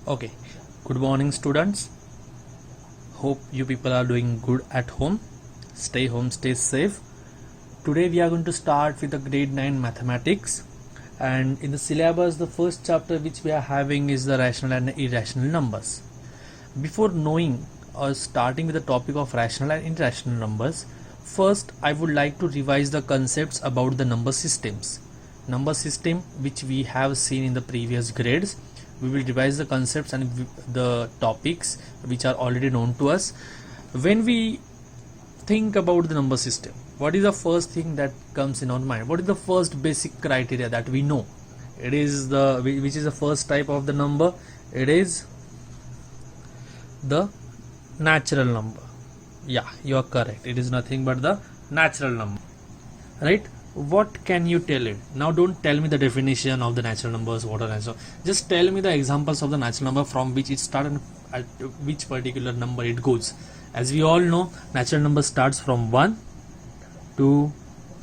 Okay, good morning, students. Hope you people are doing good at home. Stay home, stay safe. Today we are going to start with the grade 9 mathematics, and in the syllabus the first chapter which we are having is the rational and irrational numbers. Before knowing or starting with the topic of rational and irrational numbers, first I would like to revise the concepts about the number systems. Number system which we have seen in the previous grades. We will revise the concepts and the topics which are already known to us. When we think about the number system, what is the first thing that comes in our mind? What is the first basic criteria that we know? It is which is the first type of the number? It is the natural number. Yeah, you are correct. It is nothing but the natural number, right? What can you tell it? Now don't tell me the definition of the natural numbers, what are natural. Just tell me the examples of the natural number from which it starts and at which particular number it goes. As we all know, natural number starts from 1, 2,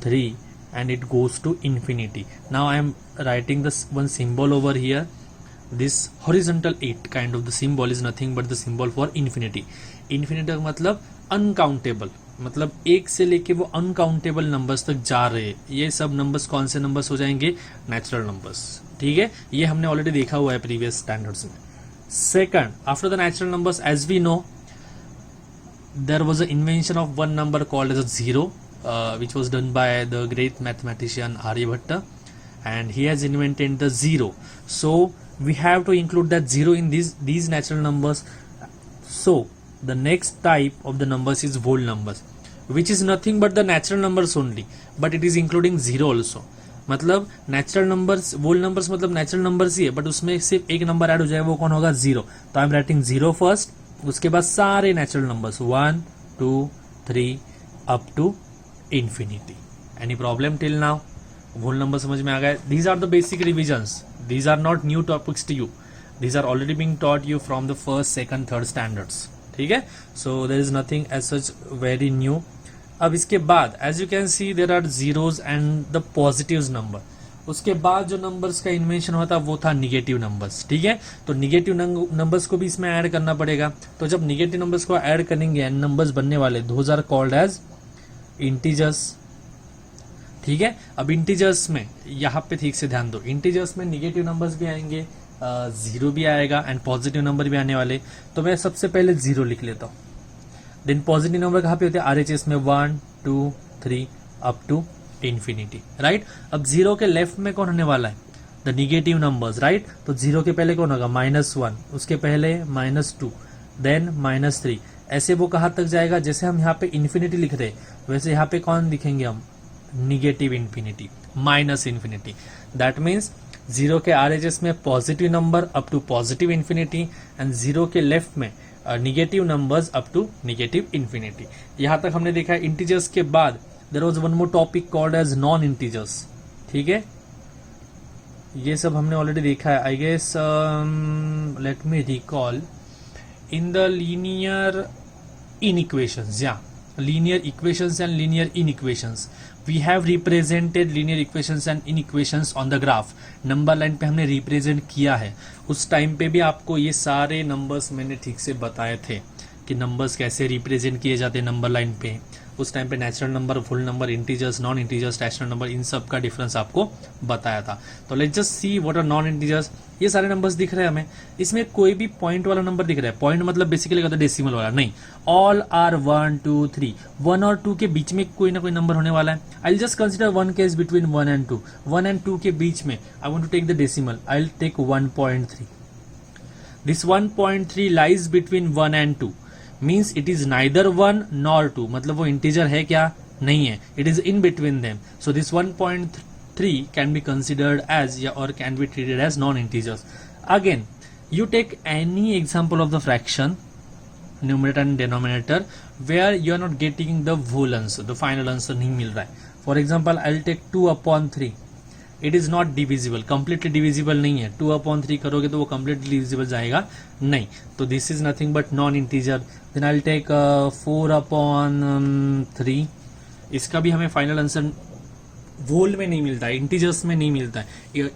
3 and it goes to infinity. Now I am writing this one symbol over here. This horizontal 8 kind of the symbol is nothing but the symbol for infinity. Infinity का मतलब uncountable, मतलब एक से लेके वो uncountable numbers तक जा रहे हैं. ये सब नंबर्स कौन से नंबर्स हो जाएंगे? Natural numbers. ठीक है, ये हमने ऑलरेडी देखा हुआ है प्रीवियस स्टैंडर्ड्स में. Second, after the natural numbers, as we know, there was a invention of one number called as a zero, which was done by the great mathematician Aryabhatta, and he has invented the zero. So we have to include that zero in these natural numbers. So the next type of the numbers is whole numbers, which is nothing but the natural numbers only, but it is including zero also. मतलब natural numbers, whole numbers मतलब natural numbers ही है, but उसमें सिर्फ एक number add हो जाए, वो कौन होगा? जीरो. तो I am writing zero first, उसके बाद सारे natural numbers 1, 2, 3 up to infinity. Any problem till now? Whole number समझ में आ गया? These are the basic revisions. These are not new topics to you. These are already being taught you from the first, second, third standards. ठीक है? So there is nothing as such very new. अब इसके बाद as you can see there are zeros and the positives number. उसके बाद जो numbers का invention हुआ था वो था निगेटिव नंबर्स. ठीक है, तो निगेटिव नंबर्स को भी इसमें ऐड करना पड़ेगा. तो जब निगेटिव नंबर्स को ऐड करेंगे नंबर्स बनने वाले, those are called as integers. ठीक है, अब इंटीजर्स में यहाँ पे ठीक से ध्यान दो, इंटीजर्स में निगेटिव नंबर्स भी आएंगे, जीरो भी आएगा एंड पॉजिटिव नंबर भी आने वाले. तो मैं सबसे पहले जीरो लिख लेता हूँ. देन पॉजिटिव नंबर कहाँ पे होते हैं? आरएचएस में 1, 2, 3 अप टू इंफिनिटी. राइट, अब जीरो के लेफ्ट में कौन होने वाला है? The negative numbers. राइट, तो जीरो के पहले कौन होगा? -1, उसके पहले -2, देन -3. ऐसे वो कहाँ तक जाएगा? जैसे हम यहाँ पे इन्फिनिटी लिख रहे हैं वैसे यहाँ पे कौन लिखेंगे हम? Negative infinity, minus infinity. That means zero के आरएचएस में positive number up to positive infinity and zero के लेफ्ट में negative numbers up to negative infinity. यहाँ तक हमने देखा है. इंटीजर्स के बाद there was one more topic called as non integers. ठीक है, ये सब हमने ऑलरेडी देखा है. I guess let me recall. In the linear inequations, linear equations and linear inequations, we have represented linear equations and inequations on the graph. Number line पे हमने represent किया है. उस टाइम पे भी आपको ये सारे नंबर्स मैंने ठीक से बताए थे कि नंबर्स कैसे रिप्रेजेंट किए जाते हैं नंबर लाइन पे. उस टाइम पे natural number, full number, integers, non integers, rational number, इन सब का डिफरेंस आपको बताया था. तो let's just see what are non integers. ये सारे नंबर्स दिख रहे हैं हमें. इसमें कोई भी पॉइंट वाला नंबर दिख रहा है. पॉइंट मतलब बेसिकली कहते हैं डेसिमल वाला नहीं. All are 1, 2, 3. 1 और 2 के बीच में कोई ना कोई नंबर होने वाला है. I will just consider one case between 1 and 2. 1 and 2 के बीच में I want to take the decimal. I will take 1.3. This 1.3 lies between 1 and 2. Means it is neither 1 nor 2. मतलब वो इंटीजर है क्या? नहीं है. It is in between them. So this 1.3 can be considered as or can be treated as non-integers. Again, you take any example of the fraction, numerator and denominator, where you are not getting the whole answer, the final answer नहीं मिल रहा है. For example, I'll take 2/3. It is not divisible, completely divisible नहीं है. 2/3 करोगे तो वो completely divisible जाएगा नहीं. तो this is nothing but non-integer. Then I'll take 4/3. इसका भी हमें फाइनल आंसर वोल में नहीं मिलता है, इंटीजर्स में नहीं मिलता है.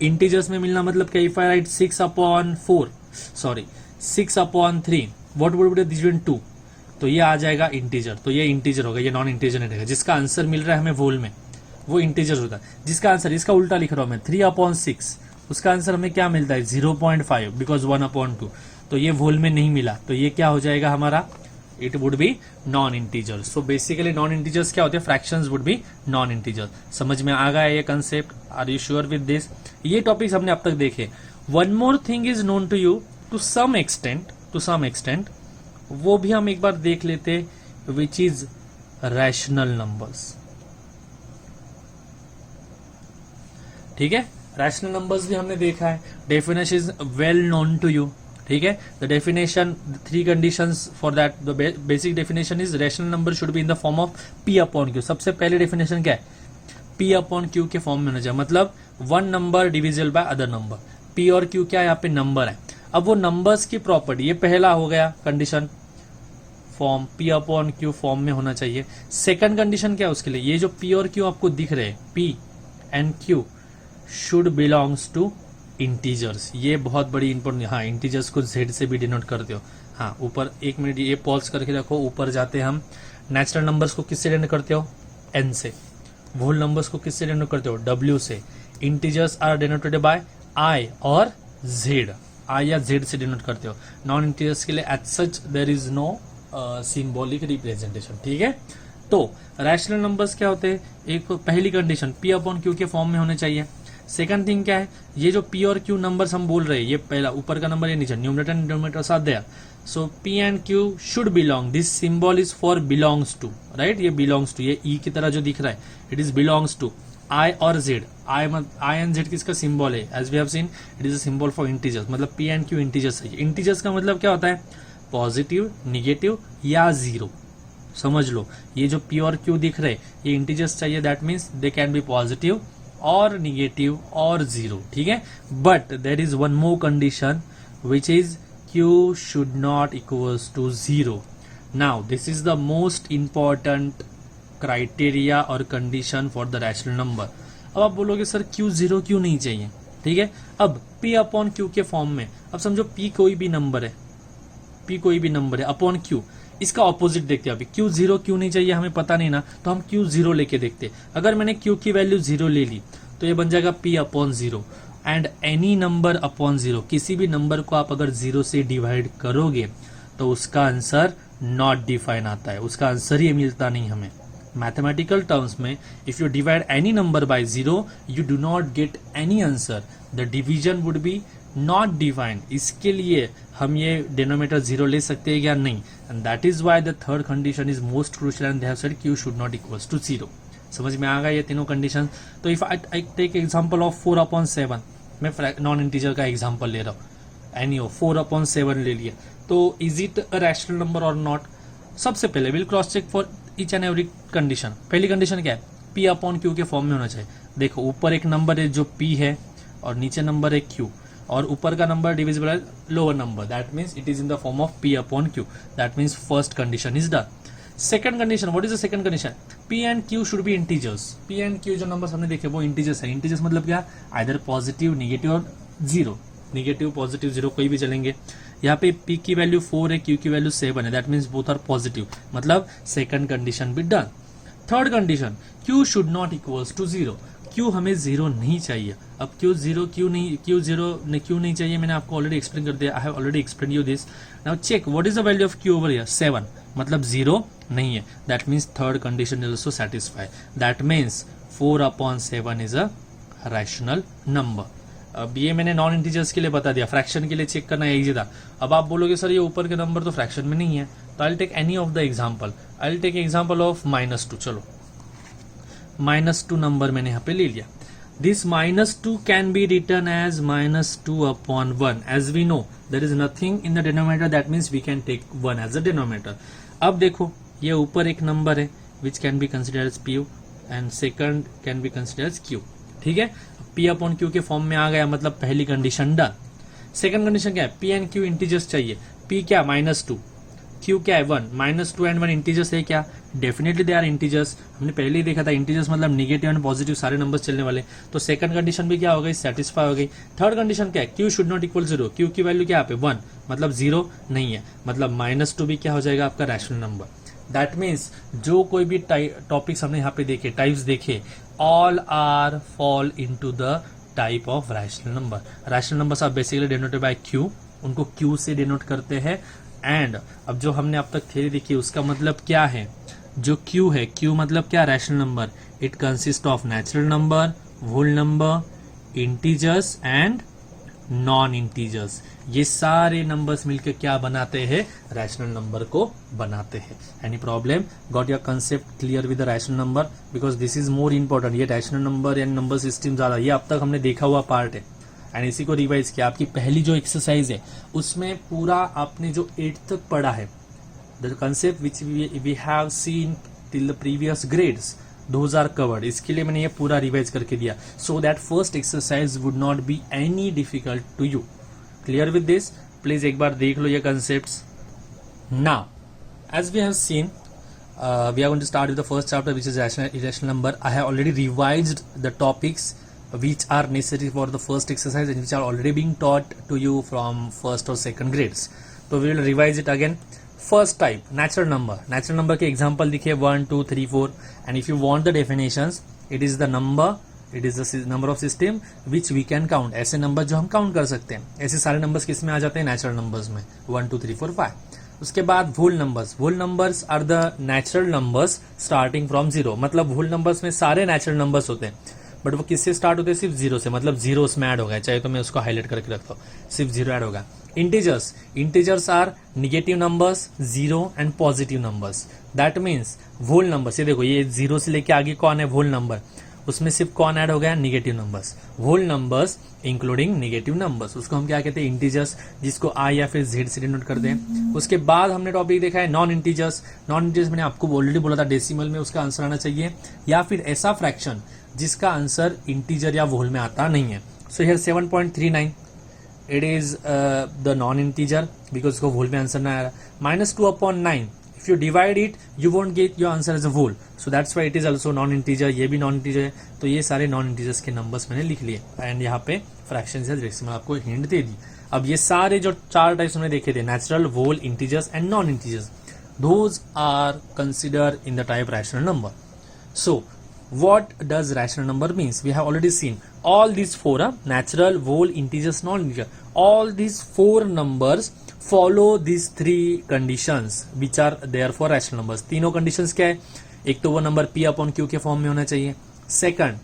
इंटीजर्स में मिलना मतलब क्या? If I right 6/4 sorry 6/3 what would be division 2, तो ये आ जाएगा इंटीजर, तो ये इंटीजर होगा, ये नॉन इंटीजर नहीं रहेगा। जिसका आंसर मिल रहा है हमें वोल में वो इंटीजर होता है। जिसका आंसर, इसका उल्टा लिख रहा हूं मैं 3/6, उसका आंसर हमें क्या मिलता है 0.5 बिकॉज 1/2, तो ये वोल में नहीं मिला, तो ये क्या हो जाएगा हमारा, it would be non integer. So basically non integers क्या होते हैं, fractions would be non integer. समझ में आ गया ये concept, are you sure with this? ये टॉपिक्स हमने अब तक देखे। One more thing is known to you to some extent, वो भी हम एक बार देख लेते, विच इज रैशनल नंबर्स। ठीक है, रैशनल नंबर्स भी हमने देखा है, definition is well known to you. ठीक है, the definition, 3 conditions for that, the basic definition is rational number should be in the form of P/Q। सबसे पहले डेफिनेशन क्या है, P/Q के फॉर्म में होना चाहिए, मतलब one number divisible by other number. P और Q क्या है, यहाँ पे नंबर है। अब वो नंबर्स की प्रॉपर्टी, ये पहला हो गया कंडीशन, फॉर्म P/Q फॉर्म में होना चाहिए। सेकंड कंडीशन क्या है उसके लिए, ये जो P और Q आपको दिख रहे हैं, P and Q should belongs to integers. ये बहुत बड़ी इंपॉर्टेंट, हाँ इंटीजर्स को Z से भी डिनोट करते हो। हाँ ऊपर 1 मिनट ये पॉज करके रखो, ऊपर जाते हैं हम। नेचुरल नंबर्स को किससे डिनोट करते हो, N से। होल नंबर्स को किससे डिनोट करते हो, W से। Integers are denoted by I और Z, I या Z से डिनोट करते हो। नॉन इंटीजर्स के लिए as such there is no symbolic representation. ठीक है, तो रैशनल नंबर्स क्या होते हैं, एक पहली कंडीशन P/Q के फॉर्म में होने चाहिए। सेकंड थिंग क्या है, ये जो P और Q नंबर्स हम बोल रहे हैं, ये पहला ऊपर का नंबर, ये नीचे, numerator and denominator are there, so P and Q should belong, this symbol is for belongs to, right, ये बिलोंग्स टू, ये E की तरह जो दिख रहा है, it is belongs to I और Z। I एंड Z किसका सिंबल है, as we have seen it is a symbol for integers, मतलब P एंड Q इंटीजर्स है। इंटीजर्स का मतलब क्या होता है, पॉजिटिव, निगेटिव या जीरो। समझ लो, ये जो P और Q दिख रहे ये इंटीजर्स चाहिए, that means they can be positive और निगेटिव और जीरो। ठीक है, but there is one more condition which is Q should not equals to zero. Now this is the most important criteria और condition for the rational number. अब आप बोलोगे sir Q zero क्यों नहीं चाहिए? ठीक है, अब P/Q के फॉर्म में, अब समझो P कोई भी नंबर है, P कोई भी नंबर है अपॉन Q, इसका ऑपोजिट देखते हैं। अभी Q जीरो क्यों नहीं चाहिए हमें पता नहीं ना, तो हम Q जीरो लेके देखते। अगर मैंने Q की वैल्यू जीरो ले ली तो ये बन जाएगा P/0 and any number upon zero. किसी भी नंबर को आप अगर जीरो से डिवाइड करोगे तो उसका आंसर नॉट डिफाइन आता है, उसका आंसर ही मिलता नहीं हमें। मैथमेटिकल टर्म्स में if you divide any number by zero you do not get any answer, the division would be not defined. इसके लिए हम ये डिनोमिनेटर जीरो ले सकते हैं या नहीं, and that is why the third condition is most crucial and they have said Q should not equals to zero. समझ में आ गया ये तीनों कंडीशन? तो if I take example of 4/7, मैं नॉन इंटीजर का एग्जांपल ले रहा हूँ, एनी 4/7 ले लिया, तो is it a rational number और नॉट? सबसे पहले will cross check for each and every condition. पहली कंडीशन क्या है, P/Q के फॉर्म में होना चाहिए। देखो ऊपर एक नंबर है जो P है और नीचे नंबर है Q, और ऊपर का नंबर डिविजिबल है lower number, that means it is in the form of P/Q, that means first condition is done. Second condition, what is the second condition, P and Q should be integers. P and Q जो number हमने देखे वो integers है। Integers मतलब क्या, either positive, negative और zero. Negative, positive, zero कोई भी चलेंगे। यहाँ पे P की वैल्यू 4 है, Q की वैल्यू 7 है, that means both are positive, मतलब सेकंड कंडीशन भी done. Third condition, Q should not equals to zero. Q हमें जीरो नहीं चाहिए। अब Q जीरो क्यों नहीं चाहिए, मैंने आपको ऑलरेडी एक्सप्लेन कर दिया, I have already explain you this. Now check what is the value of Q over here, 7, मतलब जीरो नहीं है, that means third condition is also satisfy, that means 4/7 is a rational number. अब ये मैंने non integers के लिए बता दिया, फ्रैक्शन के लिए चेक करना इजी था। अब आप बोलोगे सर ये ऊपर के नंबर तो फ्रैक्शन में नहीं है, तो I will take any of the example. I will take example of -2। चलो -2 नंबर मैंने यहाँ पे ले लिया। This -2 can be written as -2/1। As we know there is nothing in the denominator, that means we can take 1 as a denominator. अब देखो ये ऊपर एक नंबर है which can be considered as P and second can be considered as Q। ठीक है, P/Q के form में आ गया, मतलब पहली कंडीशन डन। सेकंड कंडीशन क्या है, P एंड Q इंटीजर्स चाहिए। P क्या, -2, Q क्यू क्या है 1, -2 and 1 इंटीजर्स है क्या? डेफिनेटली दे आर इंटीजर्स, हमने पहले ही देखा था इंटीजर्स मतलब निगेटिव एंड पॉजिटिव सारे नंबर्स चलने वाले, तो सेकंड कंडीशन भी क्या हो गई, सेटिस्फाई हो गई। थर्ड कंडीशन क्या है, Q should not equal 0, Q की वैल्यू क्या यहाँ पे 1, मतलब 0 नहीं है, मतलब -2 भी क्या हो जाएगा आपका रैशनल नंबर। दैट मीन्स जो कोई भी टॉपिक्स हमने यहाँ पे देखे, टाइप्स देखे, all are fall into the type of rational number. Rational numbers are basically denoted by Q, उनको क्यू से डिनोट करते हैं। एंड अब जो हमने अब तक थ्योरी देखी उसका मतलब क्या है, जो क्यू है, क्यू मतलब क्या, rational number, it consist of natural number, whole number, integers and non integers. ये सारे नंबर्स मिलकर क्या बनाते हैं, रैशनल नंबर को बनाते हैं। Any problem? Got your concept clear with the rational number? Because this is more important. ये rational number and number system ज्यादा, ये अब तक हमने देखा हुआ पार्ट है एंड इसी को रिवाइज किया। आपकी पहली जो एक्सरसाइज है उसमें पूरा आपने जो 8 तक पढ़ा है, the concept which we have seen till the previous grades, those are covered। इसके लिए मैंने ये पूरा रिवाइज करके दिया, so that first exercise would not be any difficult to you। clear with this? please एक बार देख लो ये concepts। now as we have seen we are going to start with the first chapter which is irrational number। I have already revised the topics which are necessary for the first exercise and which are already being taught to you from first or second grades, so we will revise it again। First type natural number. Natural number के example दिखे 1 2 3 4 and if you want the definitions, it is the number, it is the number of system which we can count. ऐसे number जो हम count कर सकते हैं, ऐसे सारे नंबर्स किस में आ जाते हैं, नेचुरल नंबर्स में, 1 2 3 4 5। उसके बाद whole numbers. Whole numbers are the natural numbers starting from 0। मतलब होल नंबर्स में सारे नेचुरल नंबर्स होते हैं, बट वो किससे स्टार्ट होते हैं, सिर्फ 0 से, मतलब 0 उसमें ऐड हो गया, चाहे तो मैं उसको हाईलाइट करके रखता हूँ, सिर्फ 0 ऐड होगा। Integers. Integers are negative numbers, 0 and positive numbers. That means whole numbers, ये देखो ये 0 से लेके आगे कौन है, होल नंबर, उसमें सिर्फ कौन ऐड हो गया, negative numbers. Whole numbers including negative numbers, उसको हम क्या कहते हैं, इंटीजर्स, जिसको आई या फिर जेड से डिनोट करते हैं। उसके बाद हमने टॉपिक देखा है नॉन इंटीजर्स। नॉन इंटीजर्स मैंने आपको ऑलरेडी बोला था, डेसिमल में उसका आंसर आना चाहिए, या फिर ऐसा फ्रैक्शन जिसका आंसर इंटीजर या होल में आता नहीं है। So here 7.39 it is the non-integer because उसको whole में आंसर ना आ रहा। -2/9 if you divide it you won't get your answer as a whole, so that's why it is also non-integer। ये भी non-integer है, तो ये सारे non-integers के numbers मैंने लिख लिए एंड यहाँ पे फ्रैक्शन या डेसिमल आपको हिंट दे दी। अब ये सारे जो 4 टाइप्स हमने देखे थे, natural, whole, integers and non integers, those are considered in the type rational number। so what does rational number means? We have already seen all these 4 natural, whole, integers, non-integer, all these 4 numbers follow these 3 conditions which are there for rational numbers। तीनों conditions क्या है, एक तो वो number p upon q के form में होना चाहिए, second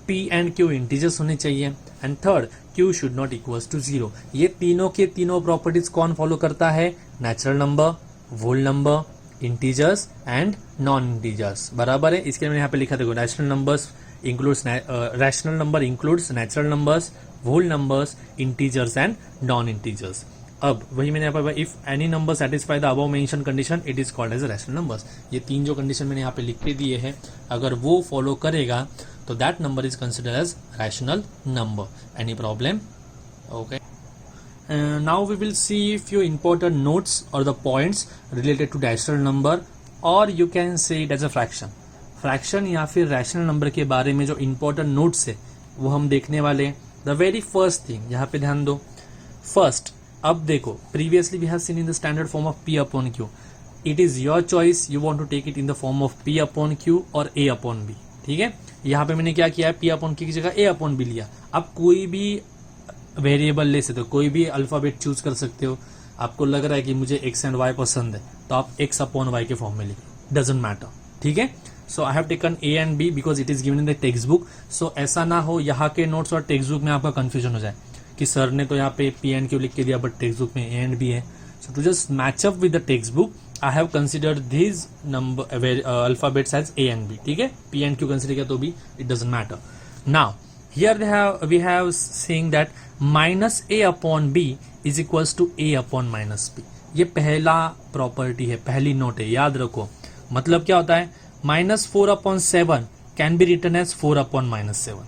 p and q integers होने चाहिए, and third q should not equals to 0। ये तीनों के तीनों प्रॉपर्टीज कौन फॉलो करता है, natural number, whole number, integers and non integers. बराबर है, इसके लिए मैंने यहाँ पे लिखा देखो, rational numbers includes rational number includes natural numbers, whole numbers, integers and non integers. अब वही मैंने यहाँ पे, if any number satisfy the above mention condition it is called as rational numbers. ये 3 जो कंडीशन मैंने यहाँ पे लिख के दिए हैं, अगर वो फॉलो करेगा तो that number is considered as rational number. Any problem? Okay. Now we will see few important notes or the points related to rational number, or you can say it as a fraction। Fraction या फिर rational number के बारे में जो important notes है वो हम देखने वाले हैं। द वेरी फर्स्ट थिंग, यहाँ पे ध्यान दो, फर्स्ट, अब देखो previously we have seen in the standard form of p upon q। It is your choice, you want to take it in the form of p upon q और a upon b। ठीक है, यहाँ पे मैंने क्या किया है, p upon q की जगह a अपॉन b लिया। अब कोई भी वेरिएबल ले सकते हो, कोई भी अल्फाबेट चूज कर सकते हो। आपको लग रहा है कि मुझे x एंड y पसंद है तो आप x अपॉन y के फॉर्म में लिखो, डजंट मैटर। ठीक है, so I have taken a and b because it is given in the textbook. So ऐसा ना हो यहाँ के नोट्स और टेक्स्ट बुक में आपका कंफ्यूजन हो जाए कि सर ने तो यहाँ पे p एंड q लिख के दिया बट टेक्स्ट बुक में a एंड b है। So to just match up with the textbook I have considered this number alphabets as a and b। ठीक है, p एंड q कंसिडर किया तो भी it doesn't matter. Now here we have saying that -a upon b is equals to a upon -b। ये पहला property है, पहली note है, याद रखो। मतलब क्या होता है, -4/7 कैन बी रिटन एज 4/-7।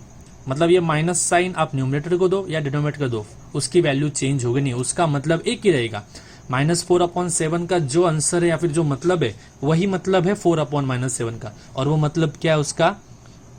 मतलब ये माइनस साइन आप न्यूमरेटर को दो या डिनोमिनेटर को दो, उसकी वैल्यू चेंज होगी नहीं, उसका मतलब एक ही रहेगा। -4/7 का जो आंसर है या फिर जो मतलब है वही मतलब है 4/-7 का, और वो मतलब क्या है उसका,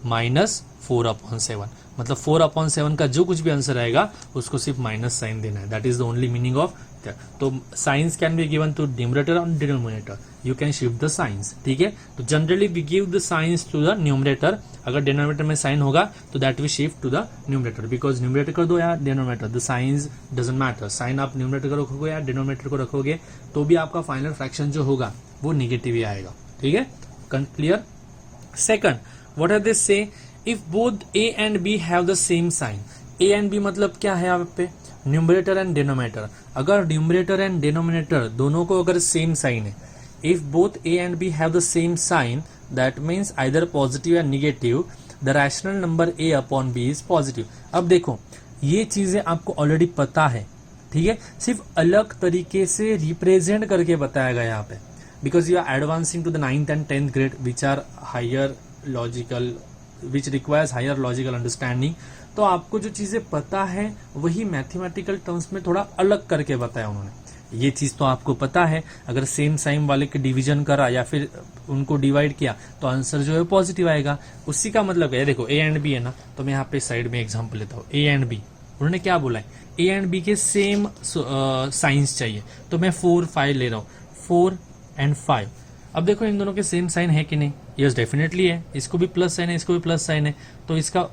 -4/7। मतलब 4/7 का जो कुछ भी आंसर आएगा उसको सिर्फ माइनस साइन देना है। That is the only meaning of that. तो signs can be given to numerator और denominator, you can shift the signs, ठीक है। तो generally we give the signs to the numerator, अगर डिनोमिनेटर में साइन होगा तो that we shift to the numerator, because numerator कर दो या denominator, the signs doesn't matter. Sign आप न्यूमरेटर को रखोगे या डिनोमिनेटर को रखोगे तो भी आपका फाइनल फ्रैक्शन जो होगा वो निगेटिव ही आएगा, ठीक है। Clear. Second, what are they say, if both A and B have the same sign. A and B मतलब क्या है यहाँ पे, न्यूमरेटर एंड डिनोमिनेटर। अगर न्यूमरेटर एंड डिनोमिनेटर दोनों को अगर सेम साइन है, if both A and B have the same sign, that means either positive या negative, the rational number A upon B is positive. अब देखो ये चीजें आपको ऑलरेडी पता है, ठीक है, सिर्फ अलग तरीके से रिप्रेजेंट करके बताया गया यहाँ पे, because you are advancing to the 9th and 10th grade which are higher logical, which requires higher logical understanding. तो आपको जो चीजें पता है वही मैथमेटिकल टर्म्स में थोड़ा अलग करके बताया उन्होंने। ये चीज तो आपको पता है, अगर सेम साइन वाले के डिवीजन करा या फिर उनको डिवाइड किया तो आंसर जो है पॉजिटिव आएगा। उसी का मतलब है, देखो ए एंड बी है ना, तो मैं यहाँ पे साइड में एग्जांपल लेता हूँ। ए एंड बी उन्होंने क्या बोला है, ए एंड बी के सेम साइंस चाहिए, तो मैं 4, 5 ले रहा हूँ, 4 and 5। अब देखो इन दोनों के सेम साइन है कि नहीं, यस डेफिनेटली है, इसको भी प्लस साइन है, इसको भी प्लस साइन है, तो इसका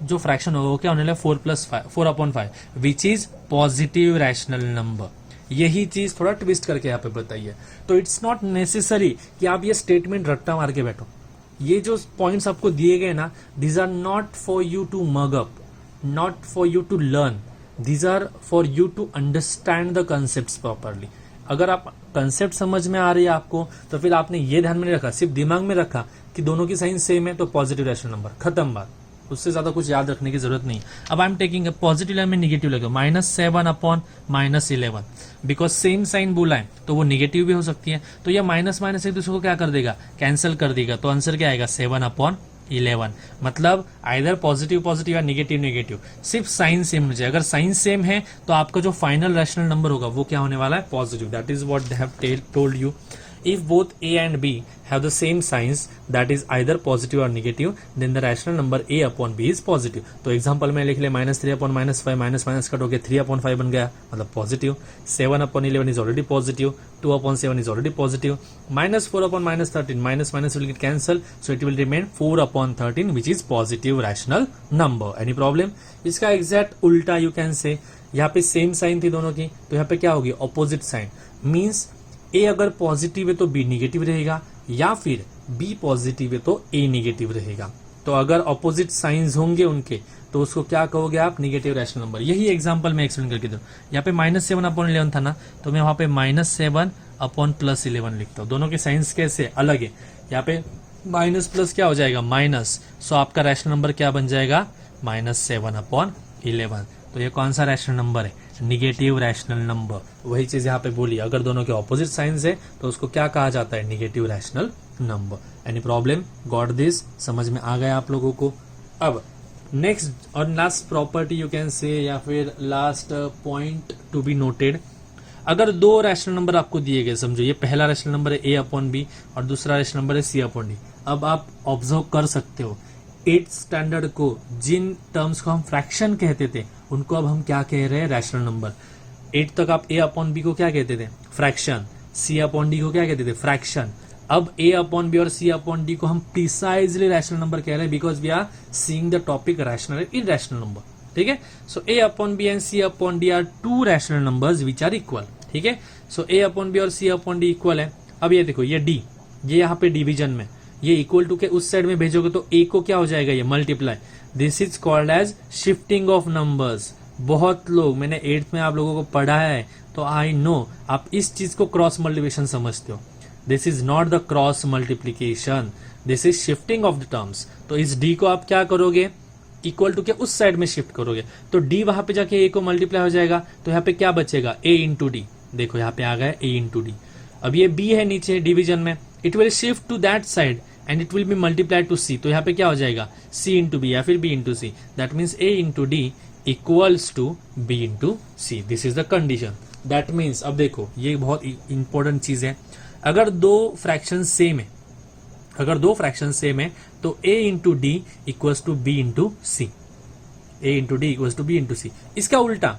जो फ्रैक्शन होगा वो क्या होने लगा, 4/5 which is positive rational number. यही चीज थोड़ा ट्विस्ट करके यहाँ पे बताइए। तो इट्स नॉट नेसेसरी कि आप ये स्टेटमेंट रट्टा मार के बैठो। ये जो पॉइंट्स आपको दिए गए ना, these are not for you to mug up, not for you to learn, these are for you to understand the concept properly. अगर आप कंसेप्ट समझ में आ रही है आपको, तो फिर आपने ये ध्यान में नहीं रखा, सिर्फ दिमाग में रखा कि दोनों की साइन सेम है तो पॉजिटिव रैशनल नंबर, खत्म बात, उससे ज्यादा कुछ याद रखने की जरूरत नहीं। अब I am taking positive line में निगेटिव लगे, -7/-11, बिकॉज सेम साइन बोला है तो वो निगेटिव भी हो सकती है, तो यह माइनस माइनस एक दूसरे को क्या कर देगा, कैंसिल कर देगा, तो आंसर क्या आएगा 7/11। मतलब आइदर पॉजिटिव पॉजिटिव या निगेटिव निगेटिव, सिर्फ साइन सेम होना चाहिए। अगर साइन सेम है तो आपका जो फाइनल रैशनल नंबर होगा वो क्या होने वाला है, positive. That is what they have told you. If both A and B have the same signs, that is either positive or negative, then the rational number A upon B is positive. तो example में लिख ले -3/-5, minus minus cut हो गया 3/5 बन गया, मतलब positive. 7/11 is already positive, 2/7 is already positive, -4/-13, minus minus will get cancel, so it will remain 4/13 which is positive rational number. Any problem? इसका एग्जैक्ट उल्टा यू कैन से, यहाँ पे सेम साइन थी दोनों की, तो यहाँ पे क्या होगी, ऑपोजिट साइन। मीन्स ए अगर पॉजिटिव है तो बी निगेटिव रहेगा, या फिर बी पॉजिटिव है तो ए निगेटिव रहेगा। तो अगर ऑपोजिट साइंस होंगे उनके तो उसको क्या कहोगे आप, निगेटिव रैशनल नंबर। यही एग्जांपल में एक्सप्लेन करके दूं। यहाँ पे -7/11 था ना, तो मैं वहां पे -7/+11 लिखता हूँ। दोनों के साइंस कैसे अलग है, यहाँ पे माइनस प्लस क्या हो जाएगा, माइनस, सो आपका रैशनल नंबर क्या बन जाएगा, -7/11। तो ये कौन सा रैशनल नंबर है, निगेटिव रैशनल नंबर। वही चीज यहाँ पे बोली, अगर दोनों के ऑपोजिट साइंस है तो उसको क्या कहा जाता है, negative rational number. Any problem, got this, समझ में आ गया आप लोगों को। अब नेक्स्ट और last property you can say, या फिर last point to be noted, अगर दो रैशनल नंबर आपको दिए गए, समझो ये पहला रैशनल नंबर है A/B और दूसरा रैशनल नंबर है C/D। अब आप ऑब्जर्व कर सकते हो 8th स्टैंडर्ड को जिन टर्म्स को हम फ्रैक्शन कहते थे उनको अब हम क्या कह रहे हैं, रैशनल नंबर। 8 तक आप A/B को क्या कहते थे, फ्रैक्शन, C/D को क्या कहते थे, फ्रैक्शन। अब A/B और C/D को हम प्रिसाइजली रैशनल नंबर कह रहे हैं, because we are seeing the topic rational irrational number, ठीक है। So A/B and C/D are two rational numbers which are equal, ठीक है। सो A/B और C/D इक्वल है। अब ये देखो, ये D, ये यहाँ पे डिवीजन में, ये इक्वल टू के उस साइड में भेजोगे तो A को क्या हो जाएगा, ये multiply. This is called as shifting of numbers. बहुत लोग, मैंने 8th में आप लोगों को पढ़ाया है, तो आई नो आप इस चीज को क्रॉस मल्टीप्लिकेशन समझते हो। This is not the cross multiplication, this is shifting of the terms. तो इस D को आप क्या करोगे, इक्वल टू के उस साइड में शिफ्ट करोगे, तो D वहां पे जाके A को मल्टीप्लाई हो जाएगा, तो यहाँ पे क्या बचेगा, A इंटू D। देखो यहाँ पे आ गया A इंटू D। अब ये B है नीचे डिवीजन में, it will shift to that side and it will be multiplied to C। तो यहाँ पे क्या हो जाएगा, C इंटू B या फिर B into C। That means A into D equals to B into C। This is the condition. That means अब देखो ये बहुत इंपॉर्टेंट चीज है, अगर दो फ्रैक्शन सेम है, अगर दो फ्रैक्शन सेम है तो a into D equals to B into C, a into D equals to B into C. इसका उल्टा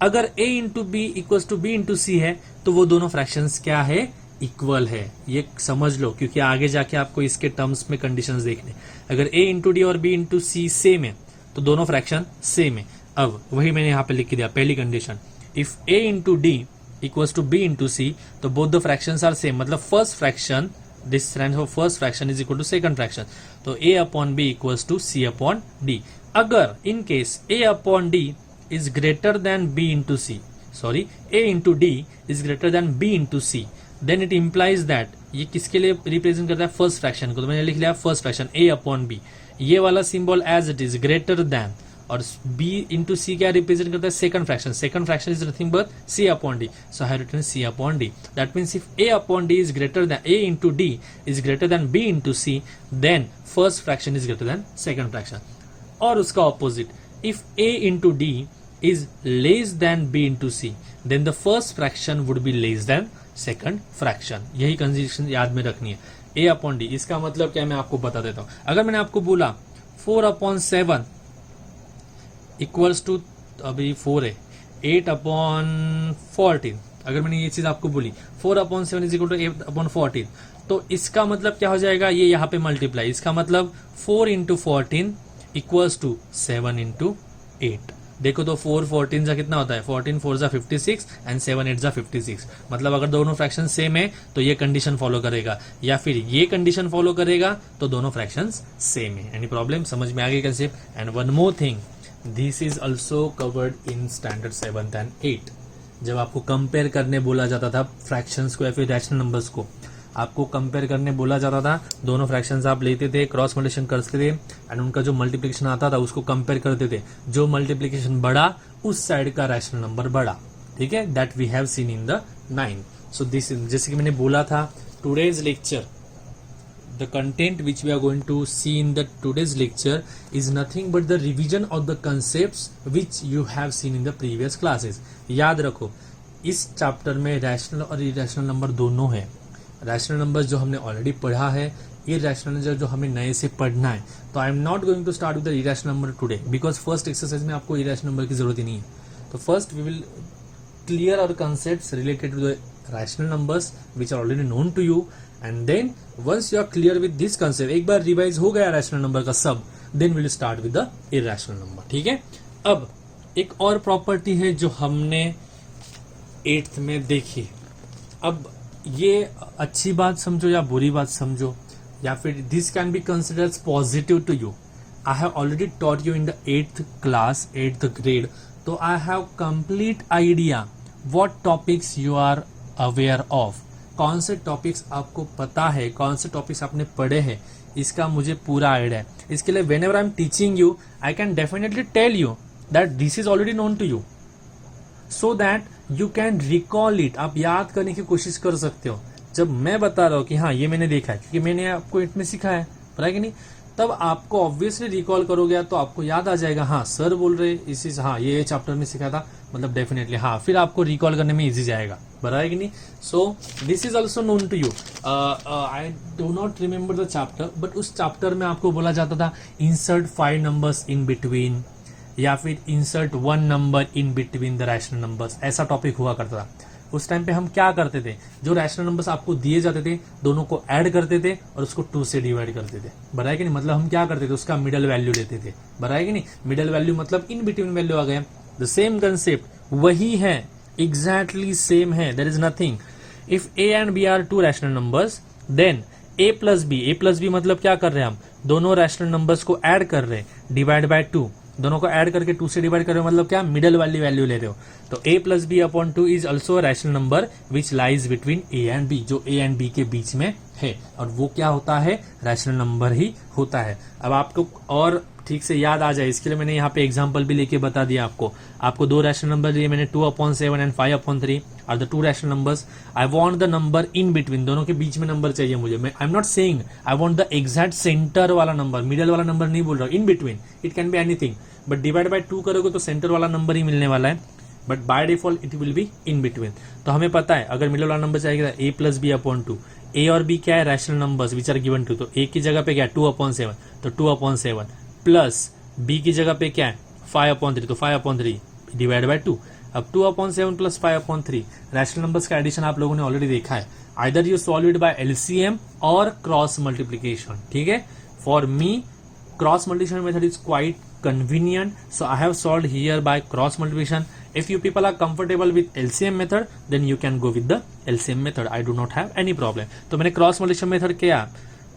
अगर a into B equals to B into C है तो वो दोनों फ्रैक्शंस क्या है, इक्वल है। ये समझ लो क्योंकि आगे जाके आपको इसके टर्म्स में कंडीशंस देखने। अगर a इंटू डी और b इंटू सी सेम है तो दोनों फ्रैक्शन सेम है। अब वही मैंने यहाँ पे लिख के दिया पहली condition, if a into D equals to b into C तो both the fractions are same, मतलब first fraction this stands for first fraction is equal to second fraction, तो a upon b equals to c upon d। अगर in case a upon d is greater than b into c, sorry a into d is greater than b into c, then it implies that ये किसके लिए represent करता है, first fraction को। तो मैंने लिख लिया first fraction a upon b, ये वाला symbol as it is greater than, और b इंटू सी क्या रिप्रेजेंट करता है, second fraction. Second fraction is nothing but c upon d, so I have written c upon d। That means if a upon d is greater than, a into d is greater than b into c, then first fraction is greater than second fraction. और उसका opposite, if a into d is less than b into c, then the first fraction would be less than second fraction। यही condition याद में रखनी है, a upon d। इसका मतलब क्या मैं आपको बता देता हूं। अगर मैंने आपको बोला 4 अपॉन 7 इक्वल्स टू, अभी 4 है, 8 अपॉन 14, अगर मैंने ये चीज आपको बोली 4 upon 7 is equal to 8 upon 14, तो इसका मतलब क्या हो जाएगा, ये यहाँ पे मल्टीप्लाई, इसका मतलब 4 इंटू 14 इक्वल्स टू 7 इंटू 8। देखो तो 4 14 जा कितना होता है, 14 4 जा 56 एंड 7 8 जा 56। मतलब अगर दोनों फ्रैक्शन सेम है तो ये कंडीशन फॉलो करेगा, या फिर ये कंडीशन फॉलो करेगा तो दोनों फ्रैक्शंस सेम है। एनी प्रॉब्लम, समझ में आ गई concept. And one more thing, this is also covered in standard 7th and 8th। जब आपको कंपेयर करने बोला जाता था फ्रैक्शंस को या फिर रैशनल नंबर्स को, आपको कंपेयर करने बोला जाता था, दोनों फ्रैक्शंस आप लेते थे, क्रॉस मल्टीप्लिकेशन करते थे एंड उनका जो मल्टीप्लिकेशन आता था उसको कंपेयर करते थे, जो मल्टीप्लिकेशन बढ़ा उस साइड का रैशनल नंबर बढ़ा। ठीक है, that we have seen in the 9th। So this, जैसे कि मैंने बोला था, today's lecture, the content which we are going to see in the today's lecture is nothing but the revision of the concepts which you have seen in the previous classes. याद रखो, इस chapter में rational और irrational number दोनों है। Rational number जो हमने already पढ़ा है, इरेशनल नंबर जो हमें नए से पढ़ना है। तो I am not going to start with the irrational number today, because first exercise में आपको इरेशनल नंबर की जरूरत ही नहीं है। तो first we will clear our concepts related to the rational numbers which are already known to you, and then once you are clear with this concept, एक बार revise हो गया रैशनल नंबर का सब, then will start with the irrational number. ठीक है, अब एक और प्रॉपर्टी है जो हमने 8th में देखी। अब ये अच्छी बात समझो या बुरी बात समझो, या फिर this can be considered positive to you. I have already taught you in the 8th class, 8th grade, तो I have complete idea what topics you are aware of. कौन से टॉपिक्स आपको पता है, कौन से टॉपिक्स आपने पढ़े हैं, इसका मुझे पूरा आइडिया है। इसके लिए whenever I am teaching you, I can definitely tell you that this is already known to you, so that you can recall it. आप याद करने की कोशिश कर सकते हो। जब मैं बता रहा हूं कि हाँ ये मैंने देखा है, क्योंकि मैंने आपको इट में सिखाया है, पता है कि नहीं, तब आपको ऑब्वियसली रिकॉल करोगे तो आपको याद आ जाएगा, हाँ सर बोल रहे इसी, हाँ ये चैप्टर में सिखाया था, मतलब डेफिनेटली हाँ, फिर आपको रिकॉल करने में इजी जाएगा, बता है कि नहीं। So this is also known to you. I do not remember the chapter, but उस चैप्टर में आपको बोला जाता था इंसर्ट 5 नंबर्स इन बिटवीन, या फिर insert 1 number in between the rational numbers, ऐसा टॉपिक हुआ करता था। उस टाइम पे हम क्या करते थे, जो रैशनल नंबर्स आपको दिए जाते थे दोनों को ऐड करते थे और उसको 2 से डिवाइड करते थे, बताया कि नहीं। मतलब हम क्या करते थे, उसका मिडल वैल्यू लेते थे, बताया कि नहीं। मिडल वैल्यू मतलब इन बिटवीन वैल्यू आ गया। द सेम कंसेप्ट वही है, एग्जैक्टली सेम है, there is nothing. If a and b are 2 rational numbers, then a plus b मतलब क्या कर रहे हैं हम, दोनों रैशनल नंबर्स को ऐड कर रहे हैं, डिवाइड बाय 2, दोनों को ऐड करके 2 से डिवाइड कर रहे हो, मतलब क्या, मिडल वाली वैल्यू ले रहे हो। तो a plus b upon 2 is also rational number which lies between a and b, जो a एंड b के बीच में है, और वो क्या होता है, रैशनल नंबर ही होता है। अब आपको और ठीक से याद आ जाए, इसके लिए मैंने यहाँ पे एग्जांपल भी लेके बता दिया आपको 2 रैशनल नंबर दिए मैंने, 2/7 and 5/3 are the 2 rational numbers. I want the number in between, दोनों के बीच में नंबर चाहिए मुझे। मैं I am not saying I want the exact centre वाला नंबर, मिडल वाला नंबर नहीं बोल रहा हूँ, in between, it can be anything, but divide by 2 करोगे तो सेंटर वाला नंबर ही मिलने वाला है। But by default it will be in between. तो हमें पता है अगर मिडिल वाला नंबर चाहिए a plus b upon 2, a और बी क्या है rational numbers which are given to, तो a की जगह पे क्या है 2/7, तो 2/7 प्लस b की जगह पे क्या है 5/3, तो 5/3 डिवाइड बाय 2। अब 2/7 प्लस 5/3 रैशनल नंबर्स का एडिशन आप लोगों ने ऑलरेडी देखा है, either you solve it by LCM और क्रॉस मल्टीप्लीकेशन। ठीक है, for me cross multiplication method is quite convenient, so I have solved here by cross multiplication. If you people are comfortable with LCM method, then you can go with the LCM method. I do not have any problem. तो मैंने cross multiplication method क्या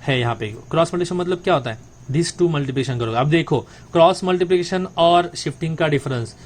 है यहाँ पे, cross multiplication मतलब क्या होता है, दिस टू मल्टीप्लिकेशन करोगे। अब देखो क्रॉस मल्टीप्लिकेशन और शिफ्टिंग का डिफरेंस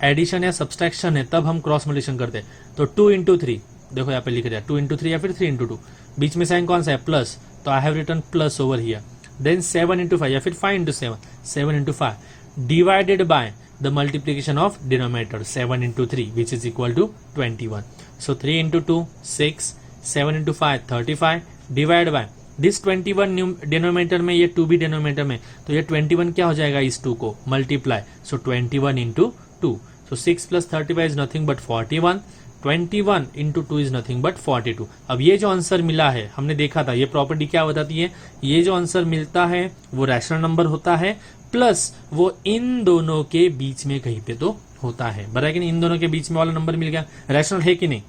एडिशन या सब्सट्रैक्शन है, तब हम क्रॉस मल्टीप्लिकेशन करते हैं। तो 2 into 3 देखो यहाँ पे लिख दिया 2 into 3 या फिर 3 into 2, बीच में साइन कौन सा है प्लस, तो I have written plus over here. Then 7 into 5 या फिर 5 into 7, 7 into 5 divided by the multiplication of denominator 7 into 3 which is equal to 21। So 3 into 2 6, 7 into 5 35 divide by this 21 denominator में, ये 2 भी डिनोमिनेटर में, तो ये 21 क्या हो जाएगा इस 2 को multiply, so 21 into 2, so 6 plus 35 is nothing but 41, 21 into 2 is nothing but 42। अब ये जो आंसर मिला है हमने देखा था, ये प्रॉपर्टी क्या बताती है, ये जो आंसर मिलता है वो रैशनल नंबर होता है, प्लस वो इन दोनों के बीच में कहीं पे तो होता है, बराबर कि नहीं, इन दोनों के बीच में वाला नंबर मिल गया, रैशनल है कि नहीं।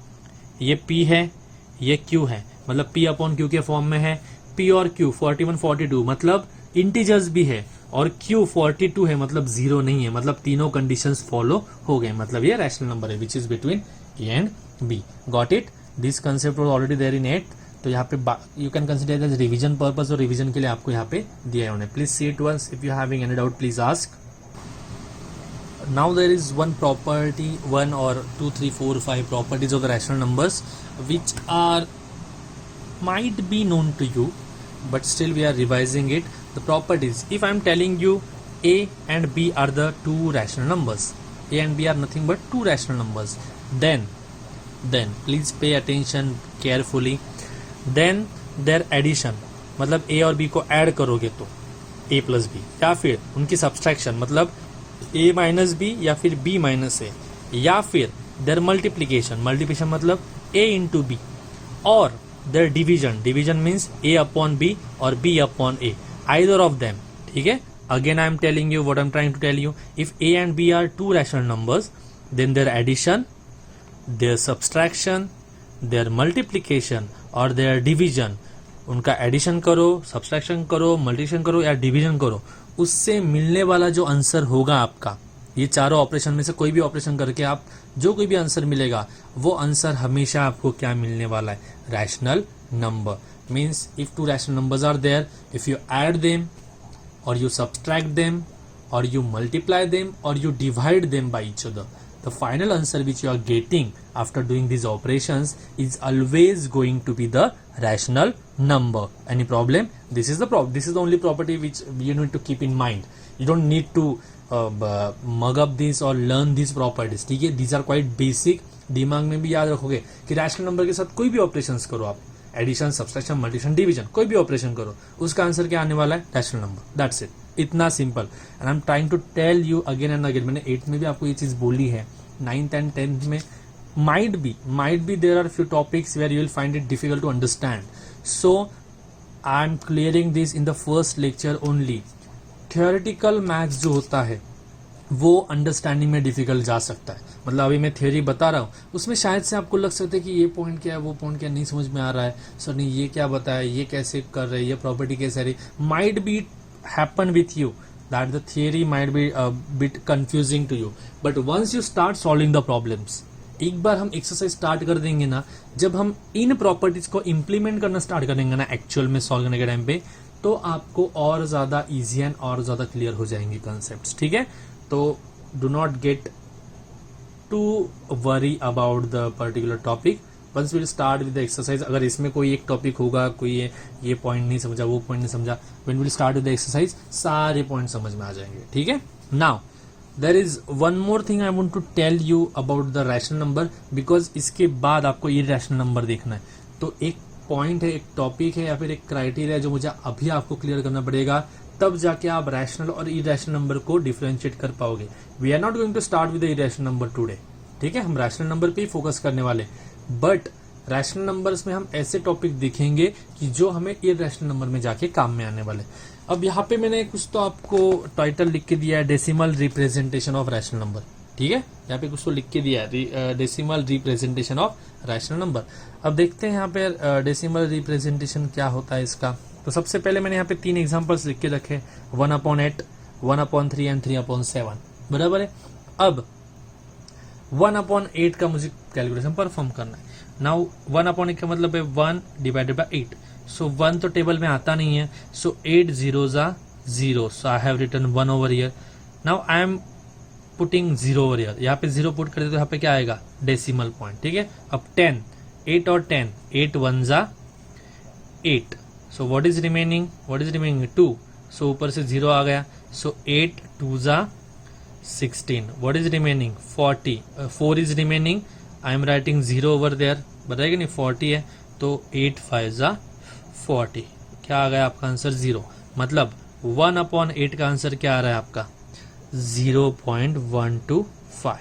ये P है ये Q है, मतलब P अपॉन Q के फॉर्म में है, P और Q 41 42 मतलब इंटीजर्स भी है, और Q 42 है मतलब जीरो नहीं है, मतलब तीनों कंडीशंस फॉलो हो गए, मतलब ये रैशनल नंबर है which is between A and B। Got it, this concept was already there in 8, तो यहाँ पे you can consider as revision purpose, और रिवीजन के लिए आपको यहाँ पे दिया है उन्हें। Please see it once, if you having any doubt please ask. Now there is one property, 1 or 2 3 4 5 properties of the rational numbers which are might be known to you, but still we are revising it. The properties, if I am telling you A and B are the two rational numbers, A and B are nothing but two rational numbers, then please pay attention carefully, then their addition मतलब A और B को add करोगे तो A plus B, या फिर उनकी subtraction मतलब A minus B या फिर B माइनस ए, या फिर देयर मल्टीप्लिकेशन मतलब A इंटू बी, और there division means A upon B और B upon A, either of them. ठीक है, again I am telling you what I am trying to tell you, if A and B are two rational numbers then there addition, there subtraction, there multiplication और there division, उनका addition करो, subtraction करो, multiplication करो या division करो, उससे मिलने वाला जो आंसर होगा आपका, ये चारों ऑपरेशन में से कोई भी ऑपरेशन करके आप जो कोई भी आंसर मिलेगा वो आंसर हमेशा आपको क्या मिलने वाला है, rational number. Means if two rational numbers are there, if you add them और यू सब्सट्रैक्ट देम और you multiply them or you divide them by each other, the final answer which you are getting after doing these operations is always going to be the rational number. Any problem? This is the only property which you need to keep in mind. You don't need to mug up this or learn these properties. ठीक है, these are quite basic. दिमाग में भी याद रखोगे कि rational number के साथ कोई भी ऑपरेशंस करो आप, एडिशन, सब्सट्रैक्शन, मल्टीप्लिकेशन, डिवीजन, कोई भी ऑपरेशन करो, उसका आंसर क्या आने वाला है, रैशनल नंबर। दैट्स इट, इतना simple. And I am trying to tell you again and again, मैंने 8th में भी आपको ये चीज बोली है, 9th एंड 10th में might be there are few topics where you will find it difficult to understand, so I am clearing this in the first lecture only. theoretical maths जो होता है वो अंडरस्टैंडिंग में डिफिकल्ट जा सकता है, मतलब अभी मैं थ्योरी बता रहा हूँ उसमें शायद से आपको लग सकता है कि ये पॉइंट क्या है, वो पॉइंट क्या, नहीं समझ में आ रहा है सर, नहीं ये क्या बताया, ये कैसे कर रहे हैं, ये प्रॉपर्टी कैसे आ रही, might be happen with you that the theory might be a bit confusing to you, but once you start solving the problems, एक बार हम एक्सरसाइज स्टार्ट कर देंगे ना, जब हम इन प्रॉपर्टीज को इम्प्लीमेंट करना स्टार्ट करेंगे ना एक्चुअल में सॉल्व करने के टाइम पे, तो आपको और ज्यादा इजी एंड और ज्यादा क्लियर हो जाएंगे कॉन्सेप्ट्स। ठीक है, तो do not get to worry about the particular topic, once will start with the exercise. अगर इसमें कोई एक टॉपिक होगा, कोई ये पॉइंट नहीं समझा, वो पॉइंट नहीं समझा, when will start with the exercise सारे पॉइंट समझ में आ जाएंगे। ठीक है, now there is one more thing I want to tell you about the rational number, because इसके बाद आपको इरैशनल नंबर देखना है, तो एक पॉइंट है, एक टॉपिक है या फिर एक क्राइटेरिया है जो मुझे अभी आपको क्लियर करना पड़ेगा, तब जाके आप रैशनल और इरैशनल नंबर को डिफरेंशिएट कर पाओगे। We are not going to start with the irrational number today, ठीक है, हम रैशनल नंबर पे ही फोकस करने वाले, बट रैशनल नंबर्स में हम ऐसे टॉपिक दिखेंगे कि जो हमें इरैशनल नंबर में जाके काम में आने वाले। अब यहाँ पे मैंने कुछ तो आपको टाइटल लिख के दिया है, decimal representation of rational number. ठीक है, यहाँ पे कुछ तो लिख के दिया है, decimal representation of rational number. अब देखते हैं यहाँ पे डेसिमल रिप्रेजेंटेशन क्या होता है इसका। तो सबसे पहले मैंने यहाँ पे 3 एग्जांपल्स लिख के रखे, 1/8, 1/3 एंड 3/7, बराबर है। अब 1/8 का मुझे कैलकुलेशन परफॉर्म करना है। नाउ 1/8 का मतलब है 1 डिवाइडेड बाय 8। सो 1 तो टेबल में आता नहीं है, so 8 zeros are 0, so I have written 1 over here। Now I am putting 0 over here, यहाँ पे 0 पुट कर दे तो यहाँ पे क्या आएगा, डेसिमल पॉइंट। ठीक है, अब 10, 8 और 10, 8 1s are 8, so what is remaining, 2, so ऊपर से 0 आ गया, so 8 2s are 16, what is remaining 40, 4 is remaining, I am writing 0 over there, बताएगा नहीं 40 है, तो 8 5s are 40, क्या आ गया आपका आंसर 0। मतलब 1/8 का आंसर क्या आ रहा है आपका 0.125।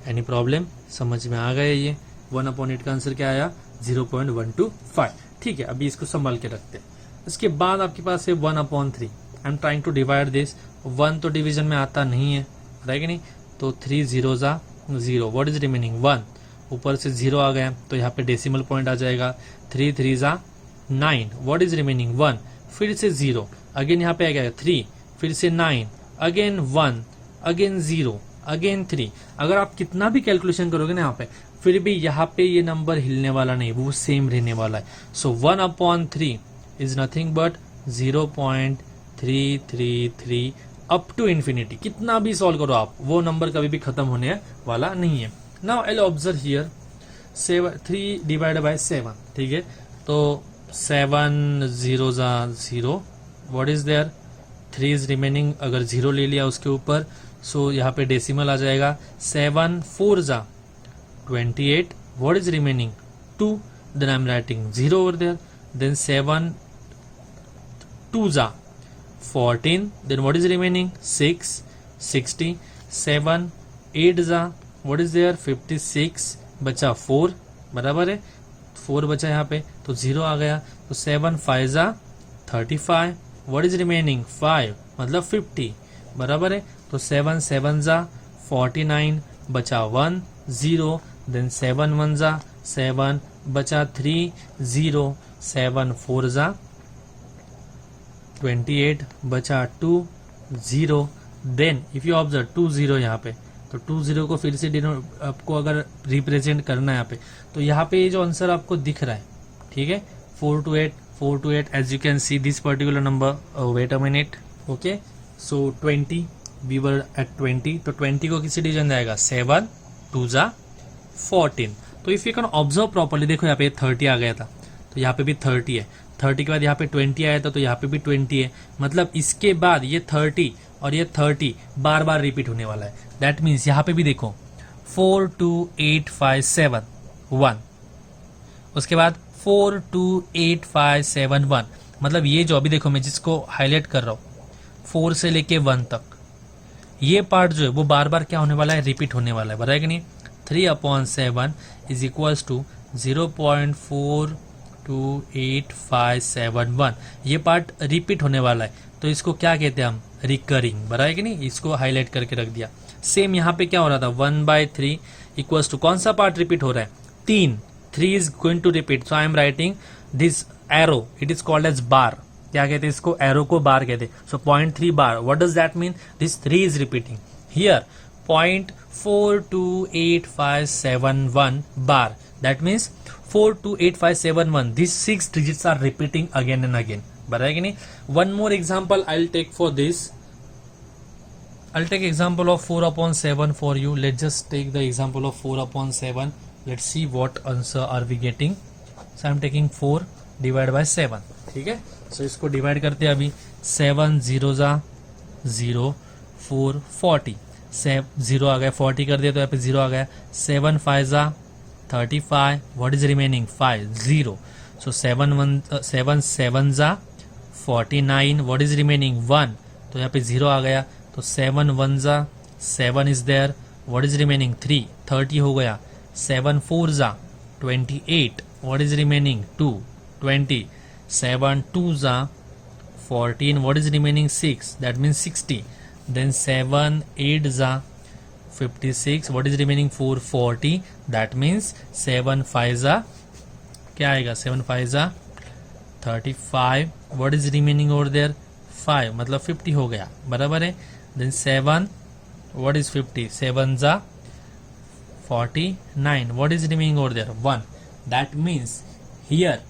एनी प्रॉब्लम, समझ में आ गया ये 1/8 का आंसर क्या आया 0.125। ठीक है, अभी इसको संभाल के रखते हैं। इसके बाद आपके पास है 1/3, I am trying to divide this, 1 तो डिवीजन में आता नहीं है, रहेगा नहीं, तो 3 zeros are 0, what is remaining 1, ऊपर से 0 आ गया तो यहाँ पे डेसिमल पॉइंट आ जाएगा, 3 3s are 9, what is remaining 1, फिर से 0, अगेन यहाँ पे आ गया 3, फिर से 9, अगेन 1, अगेन 0, अगेन 3। अगर आप कितना भी कैलकुलेशन करोगे ना यहाँ पे, फिर भी यहाँ पे ये नंबर हिलने वाला नहीं, वो सेम रहने वाला है। So 1/3 is nothing but 0.333 up to infinity. कितना भी सॉल्व करो आप, वो नंबर कभी भी खत्म होने वाला नहीं है। Now I will observe here 3 divided by 7, ठीक है, तो 7 zeros are 0, what is there 3 is remaining, अगर 0 ले लिया उसके ऊपर, सो यहाँ पे डेसिमल आ जाएगा, 7 4s are 28, what is remaining 2, then I am writing 0 over there, then 7 2s are 14, then what is remaining 6 60, 7 8s are what is there 56, बचा 4, बराबर है 4 बचा यहाँ पे, तो 0 आ गया, तो 7 5s are 35, what is remaining 5 मतलब 50, बराबर है, तो 7 7s are 49, बचा 1 0, then 7 1s are 7, बचा 3 0, 7 4s are 28, बचा 2 0, देन इफ यू ऑब्जर्व 2 0 यहाँ पे, तो 2 0 को फिर से आपको अगर रिप्रेजेंट करना है यहाँ पे, तो यहाँ पे ये जो आंसर आपको दिख रहा है, ठीक है, 4 to 8 as you can see this particular number, wait a minute, okay, so 20 we were at 20, तो 20 को किसी डिवीजन जाएगा 7 2s are 14। तो if you can observe properly, देखो यहाँ पे 30 आ गया था, तो यहाँ पे भी 30 है, 30 के बाद यहाँ पे 20 आया था, तो यहाँ पे भी 20 है, मतलब इसके बाद ये 30 और ये 30 बार बार रिपीट होने वाला है। दैट मीन्स यहाँ पे भी देखो 4 2 8 5 7 1, उसके बाद 4 2 8 5 7 1, मतलब ये जो अभी देखो मैं जिसको हाईलाइट कर रहा हूँ 4 से लेके 1 तक, ये पार्ट जो है वो बार बार क्या होने वाला है, रिपीट होने वाला है, बराबर कि नहीं। 3/7 इज इक्वल्स टू 0.42857 ये पार्ट रिपीट होने वाला है, तो इसको क्या कहते हैं हम, रिकरिंग, बराबर कि नहीं, इसको हाईलाइट करके रख दिया। सेम यहाँ पे क्या हो रहा था 1/3 इक्वल्स टू कौन सा पार्ट रिपीट हो रहा है, 3 is going to repeat, so I am writing this arrow, it is called as bar, क्या कहते हैं इसको, एरो को बार कहते हैं। So 0.3 bar, what does that mean, this 3 is repeating here 0.428571 bar, that means 428571, these 6 digits are repeating again and again, बराबर कि नहीं। one more example I'll take for this, I'll take example of 4/7 for you, let's just take the example of 4/7, let's see what answer are we getting। so I'm taking 4 divided by 7, ठीक है, so इसको divide करते हैं अभी, 7 zeros are 0, 4 40, 0 आ गया, 40 कर दिया तो यहाँ पे 0 आ गया, 7 5s are 35, what is remaining 5 0, so 7 7s are 49, what is remaining 1, तो यहाँ पे 0 आ गया, तो 7 1s are 7 is there, what is remaining 3, 30 हो गया, 7 4 जा 28, व्हाट इज रिमेनिंग 2, 20, 7 2 जा 14, what is remaining 6, that means 60, then 7 8 za 56, what is remaining 4, 40, that means 7 5 za क्या आएगा, 7 5 जा 35, what is remaining over there 5, मतलब 50 हो गया, बराबर है. then 7, what is 50, 7 जा 49, what is remaining over there 1, that means here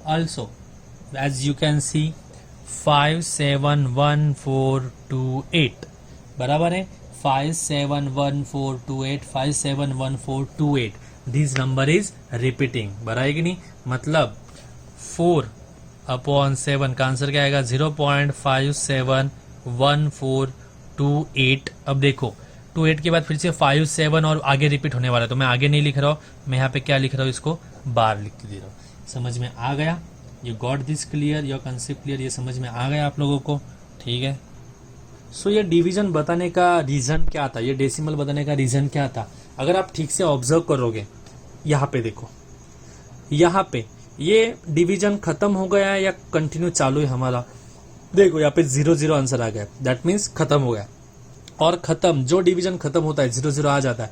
also as you can see 5 7 1 4 2 8, बराबर है. 5 7 1 4 2 8, 5 7 1 4 2 8, दिस नंबर इज रिपीटिंग, बराबर है कि नहीं. मतलब 4/7 का आंसर क्या आएगा, 0.571428. अब देखो 28 के बाद फिर से 5 7 और आगे रिपीट होने वाला है, तो मैं आगे नहीं लिख रहा हूँ, मैं यहाँ पे क्या लिख रहा हूँ, इसको बार लिख दे रहा हूँ. समझ में आ गया, you got this clear, your concept clear, ये समझ में आ गया आप लोगों को, ठीक है. सो ये डिवीजन बताने का रीजन क्या था, ये डेसिमल बताने का रीजन क्या था, अगर आप ठीक से ऑब्जर्व करोगे, यहाँ पे देखो, यहाँ पे ये डिवीजन खत्म हो गया है या कंटिन्यू चालू है हमारा, देखो यहाँ पे 0 0 आंसर आ गया, दैट मीन्स खत्म हो गया. और खत्म, जो डिवीजन खत्म होता है 0 0 आ जाता है,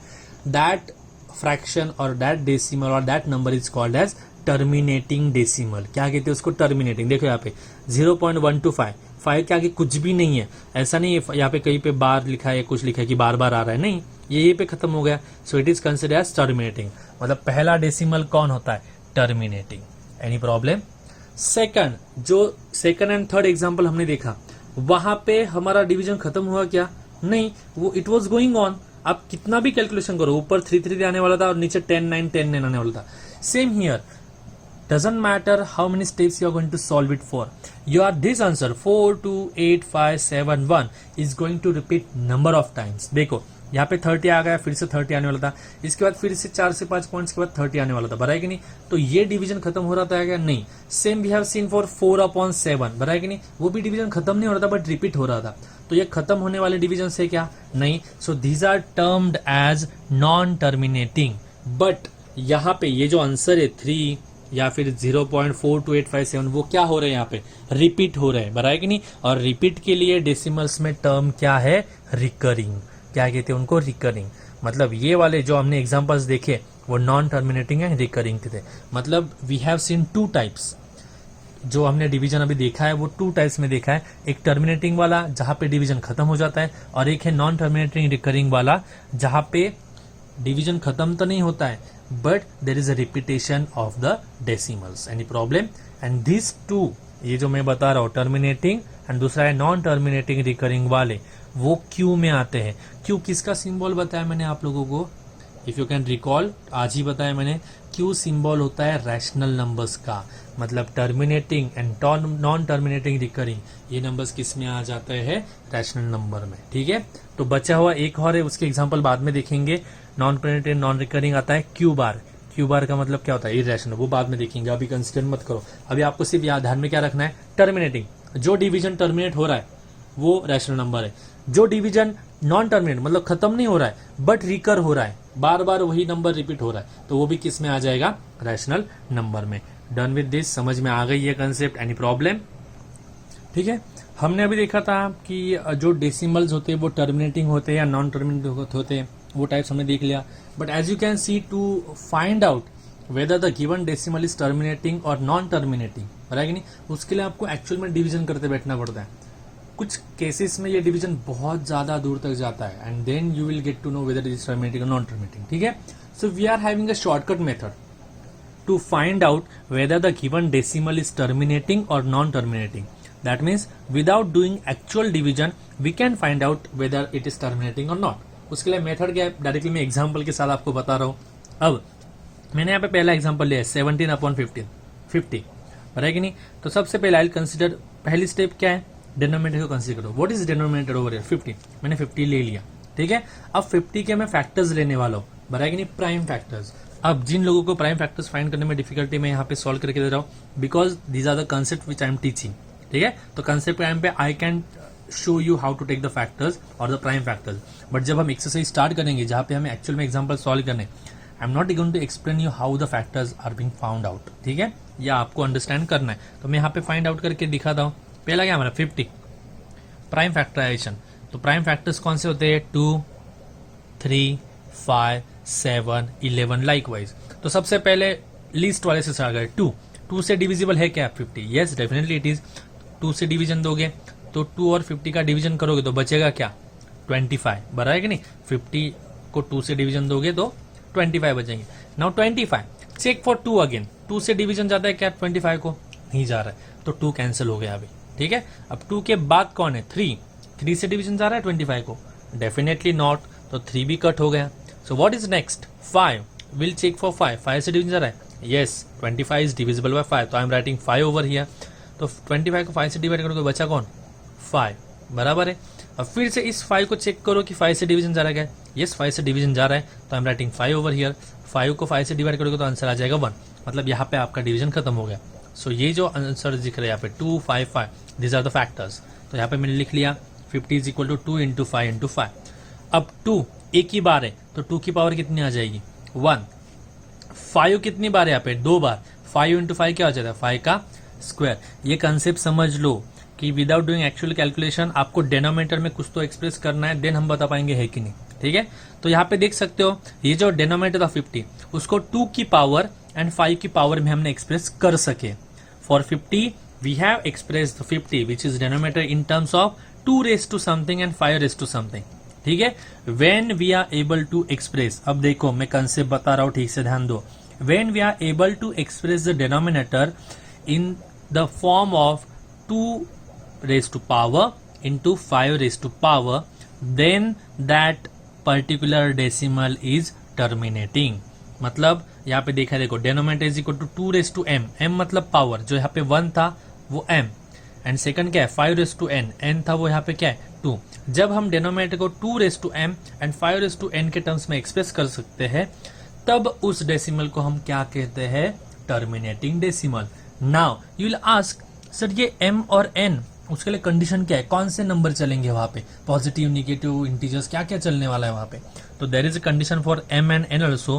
दैट फ्रैक्शन और दैट डेसिमल और that number is called as terminating decimal. क्या कहते हैं उसको, टर्मिनेटिंग. देखो यहाँ पे 0.125, 5 के आगे कुछ भी नहीं है, ऐसा नहीं है यहाँ पे कहीं पे बार लिखा है, कुछ लिखा है कि बार बार आ रहा है, नहीं, ये यहीं पे खत्म हो गया. So it is considered as terminating. मतलब पहला डेसिमल कौन होता है, टर्मिनेटिंग. Any problem. सेकंड, जो सेकंड एंड थर्ड एग्जांपल हमने देखा, वहां पे हमारा डिवीजन खत्म हुआ क्या, नहीं, वो इट वाज गोइंग ऑन. आप कितना भी कैलकुलेशन करो, ऊपर 3 3 आने वाला था और नीचे 10 9 10 9 आने वाला था. Same here, doesn't matter how many steps you are going to solve it for, this answer 4 2 8 5 7 1 is going to repeat number of times. देखो यहाँ पे 30 आ गया, फिर से 30 आने वाला था, इसके बाद फिर से 4 से 5 पॉइंट्स के बाद 30 आने वाला था, बराबर है कि नहीं. तो ये डिवीजन खत्म हो रहा था क्या, नहीं. Same we have seen for 4/7, बराबर है कि नहीं, वो भी डिवीजन खत्म नहीं हो रहा था बट रिपीट हो रहा था. तो ये खत्म होने वाले डिवीजन से क्या, नहीं. So these are termed as non terminating. But यहाँ पे ये जो आंसर है 3 या फिर 0.4285 वो क्या हो रहे हैं, यहाँ पे रिपीट हो रहे हैं, बराबर है कि नहीं. और रिपीट के लिए डेसिमल्स में टर्म क्या है, रिकरिंग. क्या कहते हैं उनको, रिकरिंग. मतलब ये वाले जो हमने एग्जांपल्स देखे वो नॉन टर्मिनेटिंग है, रिकरिंग थे. मतलब वी हैव सीन 2 टाइप्स. जो हमने डिवीजन अभी देखा है वो 2 टाइप्स में देखा है. एक टर्मिनेटिंग वाला जहां पे डिवीजन खत्म हो जाता है, और एक है नॉन टर्मिनेटिंग रिकरिंग वाला जहां पे डिवीजन खत्म तो नहीं होता है but there is a repetition of the decimals. Any problem. And this 2, ये जो मैं बता रहा हूँ टर्मिनेटिंग एंड दूसरा है नॉन टर्मिनेटिंग रिकरिंग वाले, वो क्यू में आते हैं. क्यू किसका सिंबल बताया मैंने आप लोगों को, इफ यू कैन रिकॉल, आज ही बताया मैंने. क्यू सिंबल होता है रैशनल नंबर्स का. मतलब terminating and non terminating recurring, ये नंबर्स किस में आ जाते हैं, रैशनल नंबर में, ठीक है. तो बचा हुआ एक और है, उसके एग्जांपल बाद में देखेंगे. नॉन टर्मिनेटिंग नॉन रिकरिंग आता है क्यू बार. क्यू बार का मतलब क्या होता है, इरैशनल, वो बाद में देखेंगे, अभी कंसिडर मत करो. अभी आपको सिर्फ याद ध्यान में क्या रखना है, टर्मिनेटिंग, जो डिवीजन टर्मिनेट हो रहा है वो रैशनल नंबर है. जो डिवीजन नॉन टर्मिनेट मतलब खत्म नहीं हो रहा है बट रिकर हो रहा है, बार बार वही नंबर रिपीट हो रहा है, तो वो भी किस में आ जाएगा, रैशनल नंबर में. डन विद दिस, समझ में आ गई ये कंसेप्ट. एनी प्रॉब्लम, ठीक है. हमने अभी देखा था कि जो डेसिमल्स होते हैं वो टर्मिनेटिंग होते हैं या नॉन टर्मिनेटिंग होते हैं, वो टाइप्स हमने देख लिया. But as you can see, to find out whether the given decimal is terminating और नॉन टर्मिनेटिंग, बराबर कि नहीं, उसके लिए आपको एक्चुअल में डिवीजन करते बैठना पड़ता है. कुछ केसेस में ये डिवीजन बहुत ज्यादा दूर तक जाता है and then you will get to know whether it is terminating और नॉन टर्मिनेटिंग, ठीक है. So we are having a shortcut method to find out whether the given decimal is terminating or non-terminating. That means without doing actual division we can find out whether it is terminating or not. उसके लिए method क्या है, directly मैं example के साथ आपको बता रहा हूँ. अब मैंने यहाँ पे पहला एग्जांपल लिया है 17/15, 50, बराबर कि नहीं. तो सबसे पहले आई कंसिडर, पहली स्टेप क्या है, डिनोमिनेटर को कंसिडर करो. What is denominator over here, 50. मैंने 50 ले लिया, ठीक है. अब 50 के मैं फैक्टर्स लेने वाला हूँ, बराबर कि नहीं, प्राइम फैक्टर्स. अब जिन लोगों को प्राइम फैक्टर्स फाइंड करने में डिफिकल्टी मैं यहाँ पे सॉल्व करके दे रहा हूँ, because these are the concept which I am teaching, ठीक है. तो कंसेप्ट टाइम पे I can show you how to take the factors और द प्राइम फैक्टर्स. बट जब हम एक्सरसाइज स्टार्ट करेंगे जहाँ पे हमें एक्चुअल में एग्जाम्पल सॉल्व करने, I am not going to explain you how the factors are being found out. ठीक है, या आपको अंडरस्टैंड करना है तो मैं यहाँ पे फाइंड आउट करके दिखाता हूँ. पहला क्या हमारा 50 प्राइम फैक्टराइजेशन. तो प्राइम फैक्टर्स कौन से होते हैं? 2, 3, 5, 7, 11 लाइकवाइज. तो सबसे पहले लीस्ट वाले से स्टार्ट करें. 2 से डिविजिबल है क्या 50? Yes definitely it is. 2 से डिवीजन दोगे तो 2 और 50 का डिवीजन करोगे तो बचेगा क्या? 25. बराबर है कि नहीं? 50 को 2 से डिवीजन दोगे तो 25 बचेंगे. Now 25 check for 2 again. 2 से डिवीजन जाता है क्या 25 को? नहीं जा रहा है, तो 2 कैंसिल हो गया अभी. ठीक है, अब 2 के बाद कौन है? 3 से डिवीजन जा रहा है 25 को? डेफिनेटली नॉट, तो 3 भी कट हो गया. So what is next? 5. Will check for 5 से डिवीजन जा रहा है? यस, 25 इज डिविजिबल बाय 5, तो I am writing 5 over here. तो 25 को 5 से डिवाइड करोगे बचा कौन? 5. बराबर है. अब फिर से इस 5 को चेक करो कि 5 से डिवीजन जा रहा है क्या? यस, 5 से डिवीजन जा रहा है, तो I am writing 5 over here. 5 को 5 से डिवाइड करोगे तो आंसर आ जाएगा 1. मतलब यहाँ पे आपका डिवीजन खत्म हो गया. सो ये जो आंसर दिख रहा है यहाँ पे 2, 5, 5, दीज आर द फैक्टर्स. तो यहाँ पे मैंने लिख लिया 50 is equal to 2 into 5 into 5. अब 2 एक ही बार है तो 2 की पावर कितनी आ जाएगी? 1. 5 कितनी बार है यहाँ पे? 2 बार. 5 इंटू 5 क्या हो जाता है? 5 का स्क्वायर. ये कंसेप्ट समझ लो कि विदाउट डूइंग एक्चुअल कैलकुलेशन आपको डिनोमिनेटर में कुछ तो एक्सप्रेस करना है, देन हम बता पाएंगे है कि नहीं. ठीक है, तो यहाँ पे देख सकते हो ये जो डिनोमिनेटर था 50 उसको 2 की पावर एंड 5 की पावर में हमने एक्सप्रेस कर सके. For 50 we have express 50 which is denominator in terms of 2 raise to something and 5 raise to something. ठीक है, when we are able to express, अब देखो मैं कंसेप्ट बता रहा हूं, ठीक से ध्यान दो. When we are able to express the denominator in the form of 2 raised to power into 5 raised to power, then that particular decimal is terminating. मतलब यहाँ पे देखा, देखो denominator is equal to 2 raised to m. m मतलब power, जो यहाँ पे 1 था वो m, एंड सेकंड क्या है 5 raised to n. n था वो यहाँ पे क्या है 2. जब हम डिनोमिनेटर को 2 raised to m and 5 raised to n के टर्म्स में एक्सप्रेस कर सकते हैं, तब उस डेसिमल को हम क्या कहते हैं? Terminating decimal. Now you will ask sir ये m और n उसके लिए कंडीशन क्या है? कौन से नंबर चलेंगे वहां पे? पॉजिटिव, निगेटिव, इंटीजर्स, क्या क्या चलने वाला है वहां पे? तो there is a condition for m and n also.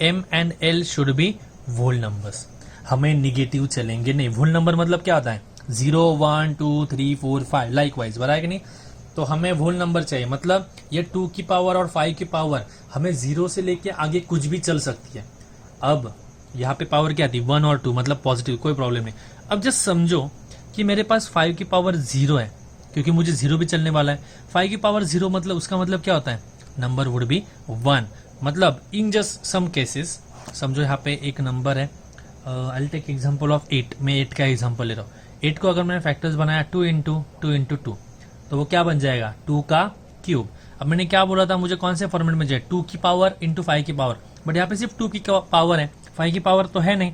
m and l should be whole numbers. हमें निगेटिव चलेंगे नहीं. होल नंबर मतलब क्या होता है? 0, 1, 2, 3, 4, 5 लाइकवाइज. बराबर है कि नहीं? तो हमें होल नंबर चाहिए, मतलब ये 2 की पावर और 5 की पावर हमें 0 से लेके आगे कुछ भी चल सकती है. अब यहाँ पे पावर क्या थी? 1 और 2, मतलब पॉजिटिव, कोई प्रॉब्लम नहीं. अब जस्ट समझो कि मेरे पास 5 की पावर 0 है, क्योंकि मुझे 0 भी चलने वाला है. 5 की पावर 0 मतलब उसका मतलब क्या होता है? Number would be 1. मतलब इन जस्ट सम केसेस, समझो यहाँ पे एक नंबर है, I will take example of 8. मैं 8 का एग्जांपल ले रहा हूँ. 8 को अगर मैंने फैक्टर्स बनाया 2 इंटू 2 इंटू 2, तो वो क्या बन जाएगा? 2 का क्यूब. अब मैंने क्या बोला था? मुझे कौन से फॉर्मेट में जाए? 2 की पावर इंटू 5 की पावर. बट यहाँ पे सिर्फ 2 की पावर है, 5 की पावर तो है नहीं.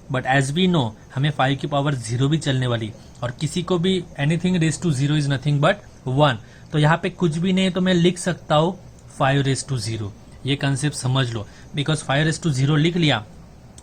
बट एज वी नो हमें 5 की पावर 0 भी चलने वाली, और किसी को भी anything raise to 0 is nothing but 1. तो यहाँ पे कुछ भी नहीं, तो मैं लिख सकता हूँ 5 रेज टू 0. ये कंसेप्ट समझ लो, बिकॉज 5 रेज टू 0 लिख लिया.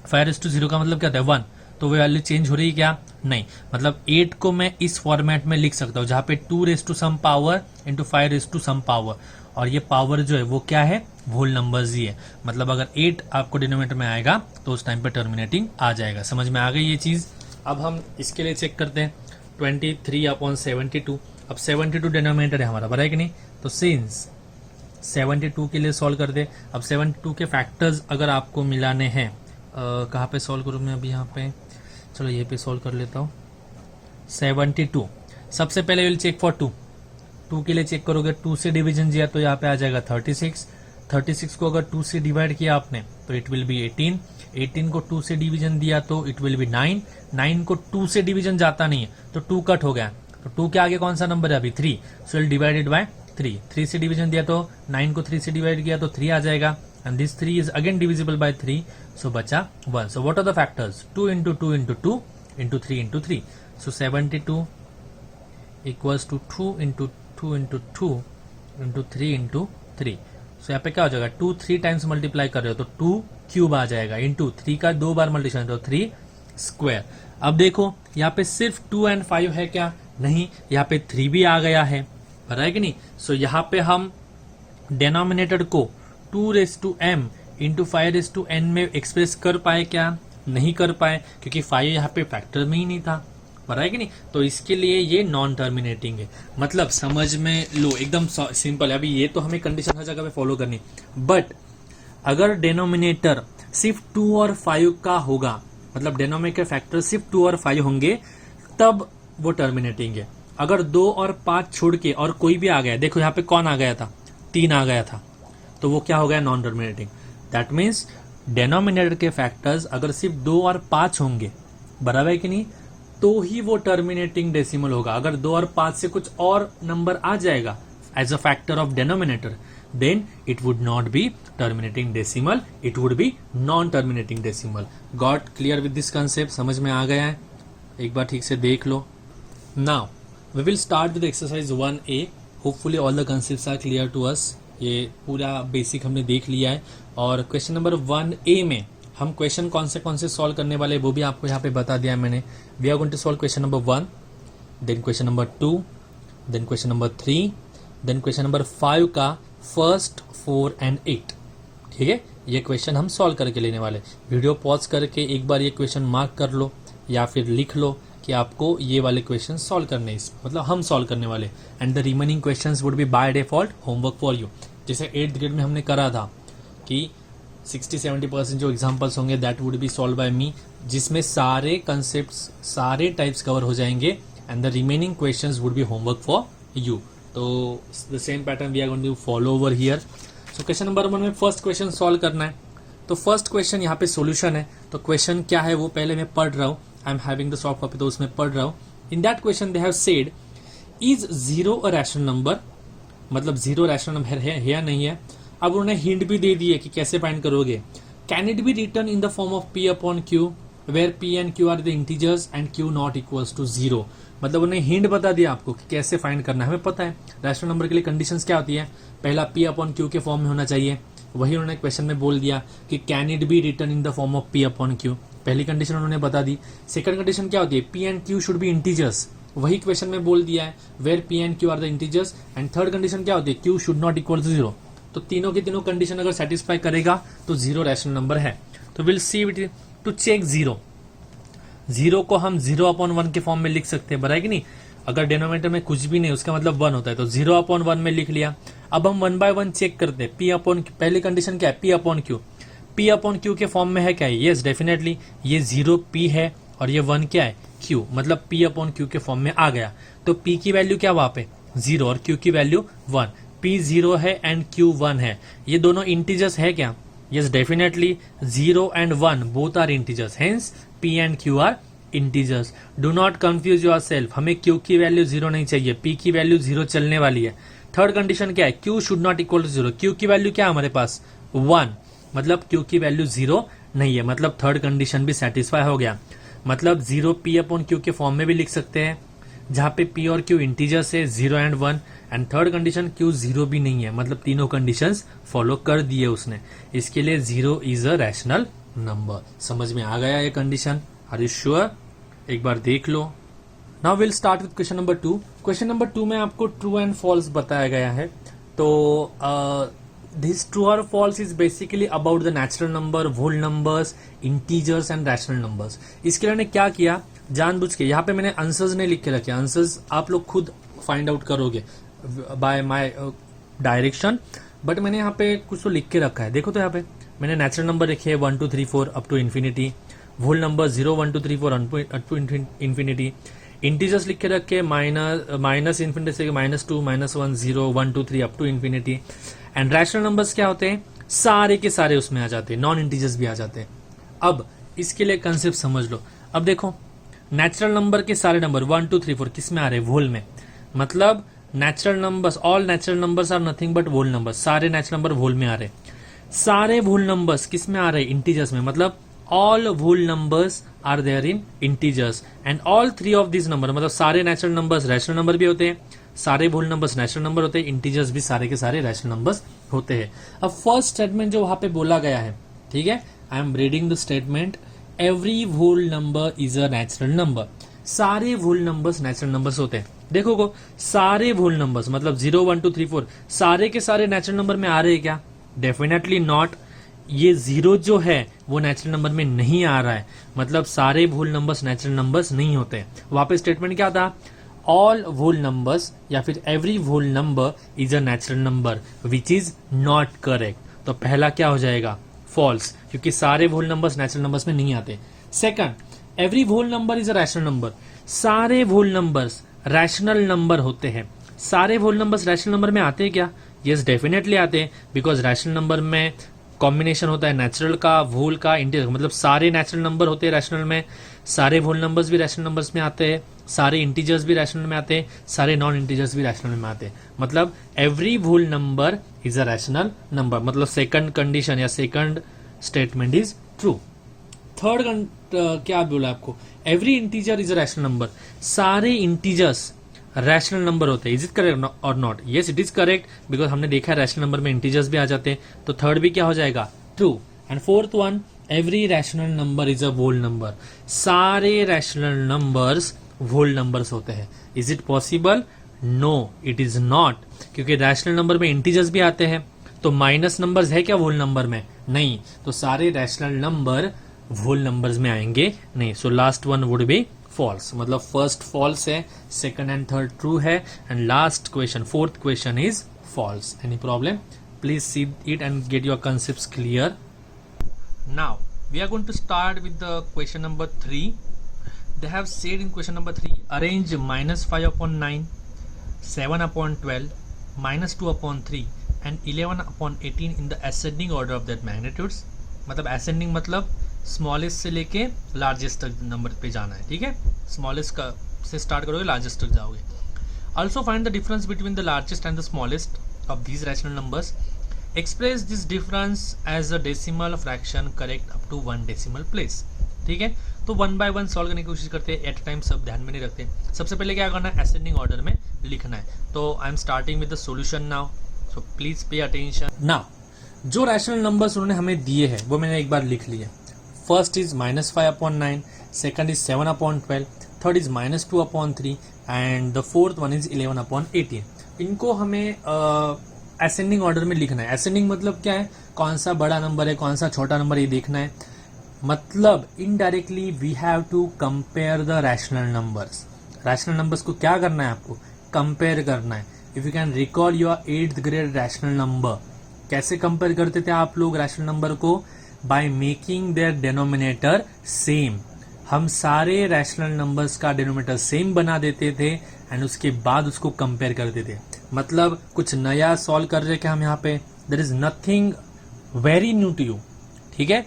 5 रेज टू 0 का मतलब क्या होता है? 1. तो वो वैल्यू चेंज हो रही है क्या? नहीं. मतलब 8 को मैं इस फॉर्मेट में लिख सकता हूँ जहाँ पे 2 raise to some power into 5 raise to some power, और ये पावर जो है वो क्या है? होल नंबर्स ही है. मतलब अगर 8 आपको डिनोमिनेटर में आएगा तो उस टाइम पे टर्मिनेटिंग आ जाएगा. समझ में आ गई ये चीज? अब हम इसके लिए चेक करते हैं 23/72. अब 72 डिनोमिनेटर है हमारा, बराबर है कि नहीं? तो सिंस 72 के लिए सॉल्व कर दे. अब 72 के फैक्टर्स अगर आपको मिलाने हैं, कहाँ पे सॉल्व करूँ मैं अभी? यहाँ पे, चलो ये पे सॉल्व कर लेता हूँ. 72 सबसे पहले विल चेक फॉर 2 के लिए चेक करोगे. 2 से डिवीजन दिया तो यहाँ पे आ जाएगा 36. 36 को अगर 2 से डिवाइड किया आपने तो इट विल बी 18. 18 को 2 से डिवीजन दिया तो इट विल बी 9. 9 को 2 से डिवीजन जाता नहीं है तो 2 कट हो गया. तो 2 के आगे कौन सा नंबर है अभी? 3. So will divided by 3. 3 से डिवीजन दिया तो 9 को 3 से डिवाइड किया तो 3 आ जाएगा, and this 3 is again divisible by 3, so बचा 1. So what are the factors? 2 into 2 into 2 into 3 into 3. So 72 equals to 2 into 2 into 2 into 3 into 3. So यहाँ पे क्या हो जाएगा? 2 3 टाइम्स मल्टीप्लाई कर रहे हो तो 2 क्यूब आ जाएगा, इंटू 3 का 2 बार मल्टीप्लाई तो 3 स्क्वायर. अब देखो यहाँ पे सिर्फ 2 एंड 5 है क्या? नहीं, यहाँ पे 3 भी आ गया है, पता है कि नहीं। सो यहाँ पे हम डिनोमिनेटर को 2m इंटू 5n में एक्सप्रेस कर पाए क्या? नहीं कर पाए, क्योंकि 5 यहाँ पे फैक्टर में ही नहीं था, पता है कि नहीं। तो इसके लिए ये नॉन टर्मिनेटिंग है। मतलब समझ में लो, एकदम सिंपल है। अभी ये तो हमें कंडीशन हर जगह पे फॉलो करनी, बट अगर डिनोमिनेटर सिर्फ 2 और 5 का होगा, मतलब डिनोमिनेटर फैक्टर सिर्फ 2 और 5 होंगे, तब वो टर्मिनेटिंग है। अगर 2 और 5 छोड़ के और कोई भी आ गया, देखो यहाँ पे कौन आ गया था? 3 आ गया था, तो वो क्या हो गया? Non terminating. That means denominator के फैक्टर्स अगर सिर्फ 2 और 5 होंगे, बराबर है कि नहीं, तो ही वो टर्मिनेटिंग डेसिमल होगा। अगर 2 और 5 से कुछ और नंबर आ जाएगा as a factor of denominator, then it would not be terminating decimal, it would be non-terminating decimal. Got clear with this concept? समझ में आ गया है? एक बार ठीक से देख लो. Now we will start with exercise 1A. Hopefully all the concepts are clear to us. ये पूरा बेसिक हमने देख लिया है, और क्वेश्चन नंबर 1A में हम क्वेश्चन कौन से सॉल्व करने वाले वो भी आपको यहाँ पे बता दिया है मैंने. We are going to solve question number 1, then question number 2, then question number 3, then question number 5 का फर्स्ट 4 एंड 8. ठीक है, ये क्वेश्चन हम सॉल्व करके लेने वाले. वीडियो पॉज करके एक बार ये क्वेश्चन मार्क कर लो या फिर लिख लो कि आपको ये वाले क्वेश्चन सॉल्व करने हैं, मतलब हम सॉल्व करने वाले. And the remaining questions would B by default homework for you. जैसे 8th ग्रेड में हमने करा था कि 60-70% जो एग्जाम्पल्स होंगे that would be solve by me, जिसमें सारे कंसेप्ट्स, सारे टाइप्स कवर हो जाएंगे, and the remaining questions would be homework for you. तो the same pattern we are going to follow over here. So question number 1 में first question solve करना है. तो फर्स्ट क्वेश्चन यहाँ पे सॉल्यूशन है. तो क्वेश्चन क्या है वो पहले मैं पढ़ रहा हूँ. I am having the soft copy, तो उसमें पढ़ रहा हूँ. In that question they have said is 0 a rational number, मतलब 0 रैशनल नंबर है या नहीं है. अब उन्होंने हिंट भी दे दी है कि कैसे फाइंड करोगे. Can it be written in the form of p upon q where p and q are the integers and q not equals to 0. मतलब उन्हें हिंट बता दिया आपको कि कैसे फाइंड करना है. हमें पता है रैशनल नंबर के लिए कंडीशंस क्या होती है. पहला p अपॉन q के फॉर्म में होना चाहिए. वही उन्होंने क्वेश्चन में बोल दिया कि can it be written in the form of p upon q. पहली कंडीशन उन्होंने बता दी. सेकंड कंडीशन क्या होती है, p and q should be integers. वही क्वेश्चन में बोल दिया है where p and q are the integers. And third condition क्या होती है, q should not equal to 0. तो तीनों की तीनों कंडीशन अगर सेटिस्फाई करेगा तो 0 रैशनल नंबर है. तो will see it to check 0 को हम 0/1 के फॉर्म में लिख सकते हैं, बराबर कि नहीं. अगर डिनोमिनेटर में कुछ भी नहीं उसका मतलब 1 होता है, तो 0/1 में लिख लिया. अब हम 1 बाय 1 चेक करते हैं. p अपॉन, पहली कंडीशन क्या है, p upon q. p upon q के फॉर्म में है क्या, यस डेफिनेटली. ये 0p है और ये 1 क्या है, q. मतलब p अपॉन q के फॉर्म में आ गया. तो p की वैल्यू क्या वहां पे 0 और q की वैल्यू 1. p 0 है एंड q 1 है. ये दोनों इंटीजर्स है क्या, yes definitely. 0 and 1 both are integers, hence p and q are integers. Do not confuse yourself. हमें q की वैल्यू 0 नहीं चाहिए, p की वैल्यू 0 चलने वाली है. थर्ड कंडीशन क्या है, q should not equal to 0. q की वैल्यू क्या है हमारे पास 1, मतलब q की वैल्यू 0 नहीं है. मतलब थर्ड कंडीशन भी सेटिस्फाई हो गया. मतलब 0 p अपॉन q के फॉर्म में भी लिख सकते हैं जहां पे p और q इंटीजर्स है 0 and 1. And third condition q 0 भी नहीं है. मतलब तीनों कंडीशंस फॉलो कर दिए उसने. इसके लिए 0 इज अ रैशनल नंबर. समझ में आ गया ये कंडीशन, आर यू श्योर? एक बार देख लो. Now will start with question number 2. Question number 2 में आपको ट्रू एंड फॉल्स बताया गया है. तो दिस ट्रू और false is basically about the natural number, whole numbers, integers and rational numbers. इसके लिए मैंने क्या किया, जानबूझ के यहाँ पे मैंने आंसर्स नहीं लिख के रखे. आंसर्स आप लोग खुद फाइंड आउट करोगे बाय माय डायरेक्शन, बट मैंने यहाँ पे कुछ तो लिख के रखा है. देखो तो यहाँ पे मैंने नेचुरल नंबर लिखे 1 2 3 4 up to infinity. Whole number 0 1 2 3 4 up to infinity. Integers लिख के रखे माइनस इन्फिनिटी से -2 -1 0 1 2 3 up to infinity. And rational numbers क्या होते हैं, सारे के सारे उसमें आ जाते हैं, नॉन इंटीजर्स भी आ जाते हैं. अब इसके लिए कंसेप्ट समझ लो. अब देखो नेचुरल नंबर के सारे नंबर 1 2 3 4 किस में आ रहे हैं, होल में. मतलब natural numbers, all natural numbers are nothing but whole numbers. सारे नेचुरल नंबर होल में आ रहे हैं. सारे होल नंबर्स किस में आ रहे हैं, इंटीजर्स में. मतलब all whole numbers are there in integers and all three of these number, मतलब सारे नेचुरल नंबर्स रैशनल नंबर भी होते हैं, सारे होल नंबर्स नेचुरल नंबर होते हैं, इंटीजर्स भी सारे के सारे रैशनल नंबर्स होते हैं. अब फर्स्ट स्टेटमेंट जो वहां पे बोला गया है, ठीक है, I am reading the statement, every whole number is a natural number. सारे होल नंबर्स नेचुरल नंबर्स होते हैं। देखो को सारे होल नंबर्स मतलब 0 1 2 3 4 सारे के सारे नेचुरल नंबर में आ रहे हैं क्या? Definitely not. ये 0 जो है वो नेचुरल नंबर में नहीं आ रहा है, मतलब सारे होल नंबर्स नेचुरल नंबर्स नहीं होते। वहां पे स्टेटमेंट क्या था? ऑल होल नंबर्स या फिर every whole number is a natural number which is not correct. तो पहला क्या हो जाएगा? फॉल्स, क्योंकि सारे होल नंबर्स नेचुरल नंबर्स में नहीं आते। Second, every whole number is a rational number. सारे होल नंबर्स रैशनल नंबर होते हैं। सारे होल नंबर्स रैशनल नंबर में आते हैं क्या? यस, डेफिनेटली आते हैं, बिकॉज रैशनल नंबर में कॉम्बिनेशन होता है नेचुरल का, होल का, इंटीजर, मतलब सारे नेचुरल नंबर होते हैं रैशनल में। सारे होल नंबर्स भी रैशनल नंबर्स में आते हैं, सारे इंटीजर्स भी रैशनल में आते हैं, सारे नॉन इंटीजर्स भी रैशनल में आते हैं। मतलब every whole number is a rational number, मतलब सेकंड कंडीशन या second statement is true. Third क्या बोला आपको? Every integer is a rational number. सारे इंटीजर्स रैशनल नंबर होते हैं। इज इट करेक्ट और not? Yes, it is correct, because हमने देखा है रैशनल नंबर में इंटीजर्स भी आ जाते हैं। तो थर्ड भी क्या हो जाएगा? True. And fourth one, every rational number is a whole number. सारे रैशनल नंबर्स होल नंबर्स होते हैं। Is it possible? No, it is not, क्योंकि रैशनल नंबर में इंटीजर्स भी आते हैं। तो माइनस नंबर्स है क्या होल नंबर में? नहीं, तो सारे रैशनल नंबर होल नंबर्स में आएंगे नहीं। So last one would be false, मतलब फर्स्ट फॉल्स है, सेकंड एंड थर्ड ट्रू है, and last question fourth question is false. Any problem? Please see it and get your concepts clear. Now we are going to start with the question number 3. They have said in question number 3, arrange -5 upon 9, 7 upon 12, -2 upon 3 and 11 upon 18 in the ascending order of their magnitudes. मतलब ascending मतलब smallest से लेके largest तक number पे जाना है, ठीक है? स्मॉलेस्ट का से स्टार्ट करोगे, लार्जेस्ट तक जाओगे। Also find the difference between the largest and the smallest of these rational numbers. Express this difference as a decimal fraction correct up to 1 decimal place. ठीक है, तो 1 by 1 सॉल्व करने की कोशिश करते हैं, एट टाइम सब ध्यान में नहीं रखते। सबसे पहले क्या करना है? असेंडिंग ऑर्डर में लिखना है। तो I am starting with the solution now, so please pay attention. Now जो रैशनल नंबर्स उन्होंने हमें दिए हैं वो मैंने एक बार लिख लिए। First is -5 upon 9, second is 7 upon 12, third is -2 upon 3 and the fourth one is 11 upon 18। इनको हमें असेंडिंग ऑर्डर में लिखना है। असेंडिंग मतलब क्या है? कौन सा बड़ा नंबर है, कौन सा छोटा नंबर, ये देखना है। मतलब indirectly we have to compare the rational numbers. Rational numbers को क्या करना है? आपको कंपेयर करना है। If you can recall your 8th grade rational number, कैसे कंपेयर करते थे आप लोग रैशनल नंबर को? By making their denominator same. हम सारे रैशनल नंबर्स का डिनोमिनेटर सेम बना देते थे एंड उसके बाद उसको कंपेयर करते थे। मतलब कुछ नया सॉल्व कर रहे क्या हम यहाँ पे? There is nothing very new to you, ठीक है?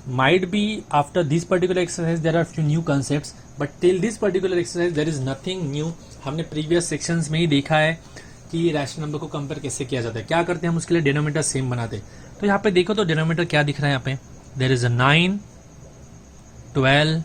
might be after this particular exercise there are few new concepts, but till this particular exercise there is nothing new. हमने previous sections में ही देखा है कि रैशनल नंबर को compare कैसे किया जाता है। क्या करते हैं हम उसके लिए? डिनोमिनेटर सेम बनाते हैं। तो यहाँ पे देखो तो डिनोमिनेटर क्या दिख रहा है यहाँ पे? There is a 9, 12,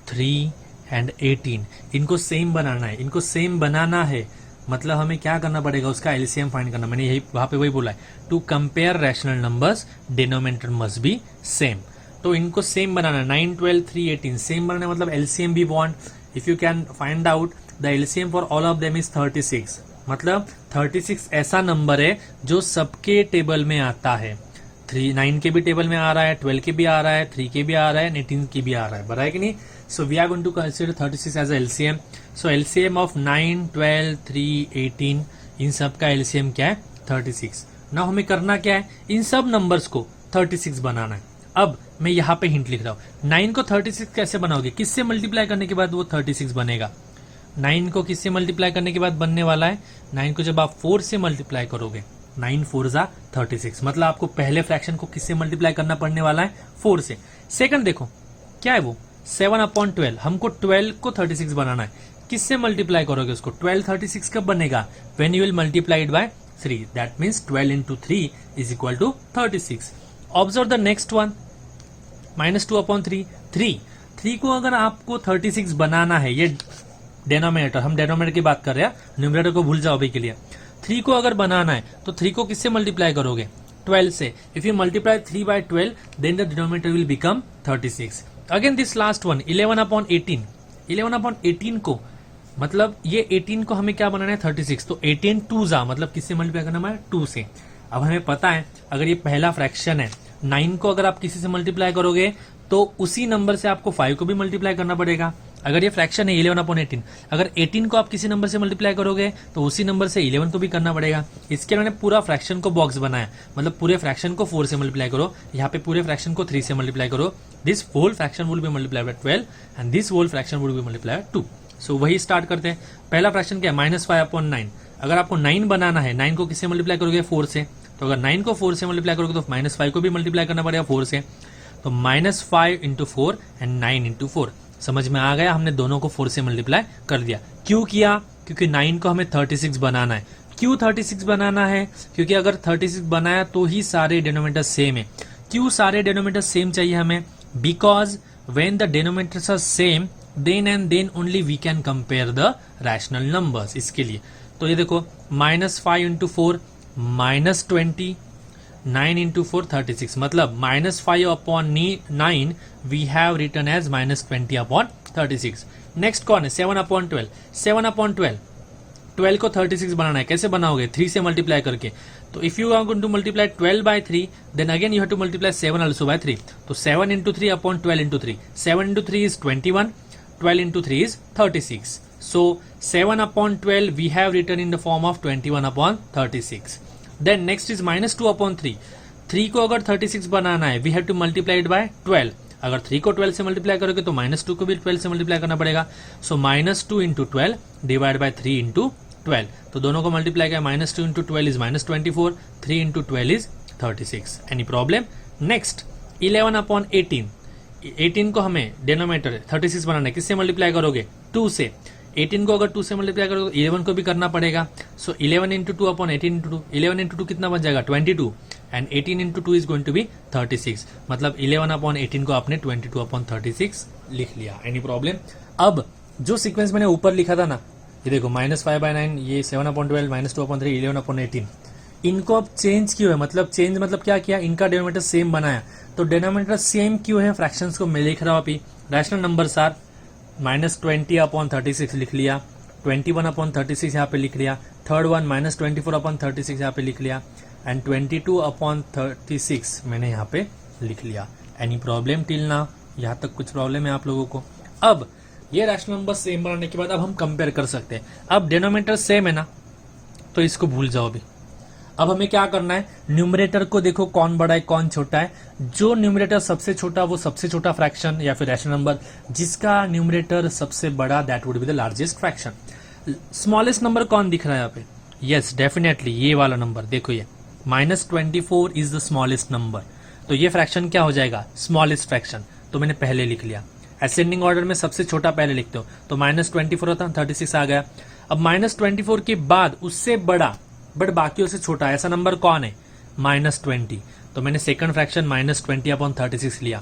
3 and 18। इनको सेम बनाना है, इनको सेम बनाना है मतलब हमें क्या करना पड़ेगा? उसका एलसीएम फाइंड करना। मैंने यही वहां पे वही बोला है, to compare rational numbers denominator must be same. तो इनको सेम बनाना, 9, 12, 3, 18 सेम बनाना मतलब एलसीएम भी want. If you can find out the LCM for all of them is 36। मतलब 36 ऐसा नंबर है जो सबके टेबल में आता है। 9 के भी टेबल में आ रहा है, 12 के भी आ रहा है, 3 के भी आ रहा है, 18 के भी आ रहा है, बराबर है कि नहीं? So we are going to consider 36 as a LCM. So LCM of 9, 12, 3, 18 इन सब का LCM क्या है? 36। ना हमें करना क्या है? इन सब नंबर्स को 36 बनाना है। अब मैं यहाँ पे हिंट लिख रहा हूँ। 9 को 36 कैसे बनाओगे? किससे मल्टीप्लाई करने के बाद वो 36 बनेगा? 9 को किससे मल्टीप्लाई करने के बाद बनने वाला है? 9 को जब आप 4 से मल्टीप्लाई करोगे, 9 4 जा 36, मतलब आपको पहले फ्रैक्शन को किससे मल्टीप्लाई करना पड़ने वाला है? 4 से। सेकंड देखो क्या है वो? 7 upon 12। हमको 12 को 36 बनाना है। किससे मल्टीप्लाई करोगे उसको? 12 36 कब बनेगा? When you will multiply it by 3, that means 12 into 3 is equal to 36। Observe the next one, -2 upon 3। 3 को अगर आपको 36 बनाना है, ये डेनोमिनेटर, हम डेनोमिनेटर की बात कर रहे हैं, न्यूमरेटर को भूल जाओ अभी के लिए। 3 को अगर बनाना है तो 3 को किससे मल्टीप्लाई करोगे? 12 से। If you multiply 3 by 12 then the denominator will become 36। Again this last one, 11 upon 18। 11 upon 18 को, मतलब ये 18 को हमें क्या बनाना है 36, तो 18 टू जा मतलब किससे मल्टीप्लाई करना है 2 से। अब हमें पता है अगर ये पहला फ्रैक्शन है 9 को अगर आप किसी से मल्टीप्लाई करोगे तो उसी नंबर से आपको 5 को भी मल्टीप्लाई करना पड़ेगा। अगर ये फ्रैक्शन है 11 अपॉन 18, अगर 18 को आप किसी नंबर से मल्टीप्लाई करोगे तो उसी नंबर से 11 को भी करना पड़ेगा। इसके मैंने पूरा फ्रैक्शन को बॉक्स बनाया, मतलब पूरे फ्रैक्शन को 4 से मल्टीप्लाई करो, यहाँ पे पूरे फ्रैक्शन को 3 से मल्टीप्लाई करो। This whole fraction will be multiply by 12 and this whole fraction will be multiply by 2। So वही स्टार्ट करते हैं। पहला फ्रैक्शन क्या है -5 अपॉन 9। अगर आपको 9 बनाना है, 9 को किससे मल्टीप्लाई करोगे 4 से, तो अगर 9 को 4 से मल्टीप्लाई करोगे तो -5 को भी मल्टीप्लाई करना पड़ेगा 4 से। तो -5 इंटू 4 एंड 9 इंटू 4। समझ में आ गया, हमने दोनों को 4 से मल्टीप्लाई कर दिया। क्यों किया? क्योंकि 9 को हमें 36 बनाना है। क्यों 36 बनाना है? क्योंकि अगर 36 बनाया तो ही सारे डिनोमिनेटर सेम है। क्यों सारे डिनोमिनेटर सेम चाहिए हमें? Because when the denominators are same then and then only we can compare the rational numbers. इसके लिए तो ये देखो -5 इंटू 4 -20, 9 इंटू 4 36, मतलब -5 upon 9 we have written as -20 upon 36। Next कौन है? 7 अपॉन 12। 7 अपॉन 12 को 36 बनाना है। कैसे बनाओगे? 3 से मल्टीप्लाई करके। तो if you are going to multiply 12 by 3 then again you have to multiply 7 also by 3। तो 7 into 3 upon 12 into 3, 7 into 3 is 21, 12 into 3 is 36. So 7 upon 12 we have written in the form of 21 upon 36. Then next is -2 upon 3. 3 को अगर 36 बनाना है we have to multiply it by 12. अगर 3 को 12 से multiply करोगे तो -2 को भी 12 से मल्टीप्लाई करना पड़ेगा। So -2 into 12 divided by 3 into 12. तो दोनों को मल्टीप्लाई किया, -2 into 12 is -24, 3 into 12 is 36. Any problem? Next 11 upon 18. 18 को हमें डिनोमिनेटर 36 बनाना है। किससे मल्टीप्लाई करोगे? 2 से। 18 को अगर 2 से मल्टीप्लाई करोगे तो 11 को भी करना पड़ेगा। So 11 into 2 upon 18 into 2, 11 into 2 कितना बन जाएगा? 22 and 18 into 2 is going to be 36। मतलब 11 अपॉन 18 को आपने 22 अपॉन 36 लिख लिया। Any problem? अब जो सीक्वेंस मैंने ऊपर लिखा था ना, ये देखो -5/9, ये 7 अपॉन 12, -2 अपॉन 3, 11 अपॉन 18, इनको अब चेंज क्यों है? मतलब चेंज मतलब क्या किया? इनका डिनोमिनेटर सेम बनाया। तो डिनोमिनेटर सेम क्यों है? फ्रैक्शंस को मैं लिख रहा हूं अभी। रैशनल नंबर्स आर -20 अपॉन 36 लिख लिया, 21 अपॉन 36 यहाँ पे लिख लिया, थर्ड वन -24 अपॉन 36 यहाँ पे लिख लिया, एंड 22 अपॉन 36 मैंने यहाँ पे लिख लिया। Any problem till now? यहाँ तक कुछ प्रॉब्लम है आप लोगों को? अब ये रैशनल नंबर सेम बनाने के बाद अब हम कंपेयर कर सकते हैं। अब डिनोमिनेटर सेम है ना, तो इसको भूल जाओ अभी। अब हमें क्या करना है? न्यूमरेटर को देखो कौन बड़ा है कौन छोटा है। जो न्यूमरेटर सबसे छोटा वो सबसे छोटा फ्रैक्शन या फिर रैशनल नंबर जिसका न्यूमरेटर सबसे बड़ा that would be the largest fraction. Smallest number कौन दिख रहा है यहाँ पे? यस डेफिनेटली ये वाला नंबर देखो, ये -24 इज द स्मॉलेस्ट नंबर। तो ये फ्रैक्शन क्या हो जाएगा? Smallest fraction. तो मैंने पहले लिख लिया। असेंडिंग ऑर्डर में सबसे छोटा पहले लिखते हो, तो -24 होता, 36 आ गया। अब -24 के बाद उससे बड़ा बट बाकियों से छोटा ऐसा नंबर कौन है? -20। तो मैंने सेकंड फ्रैक्शन -20 अपॉन 36 लिया।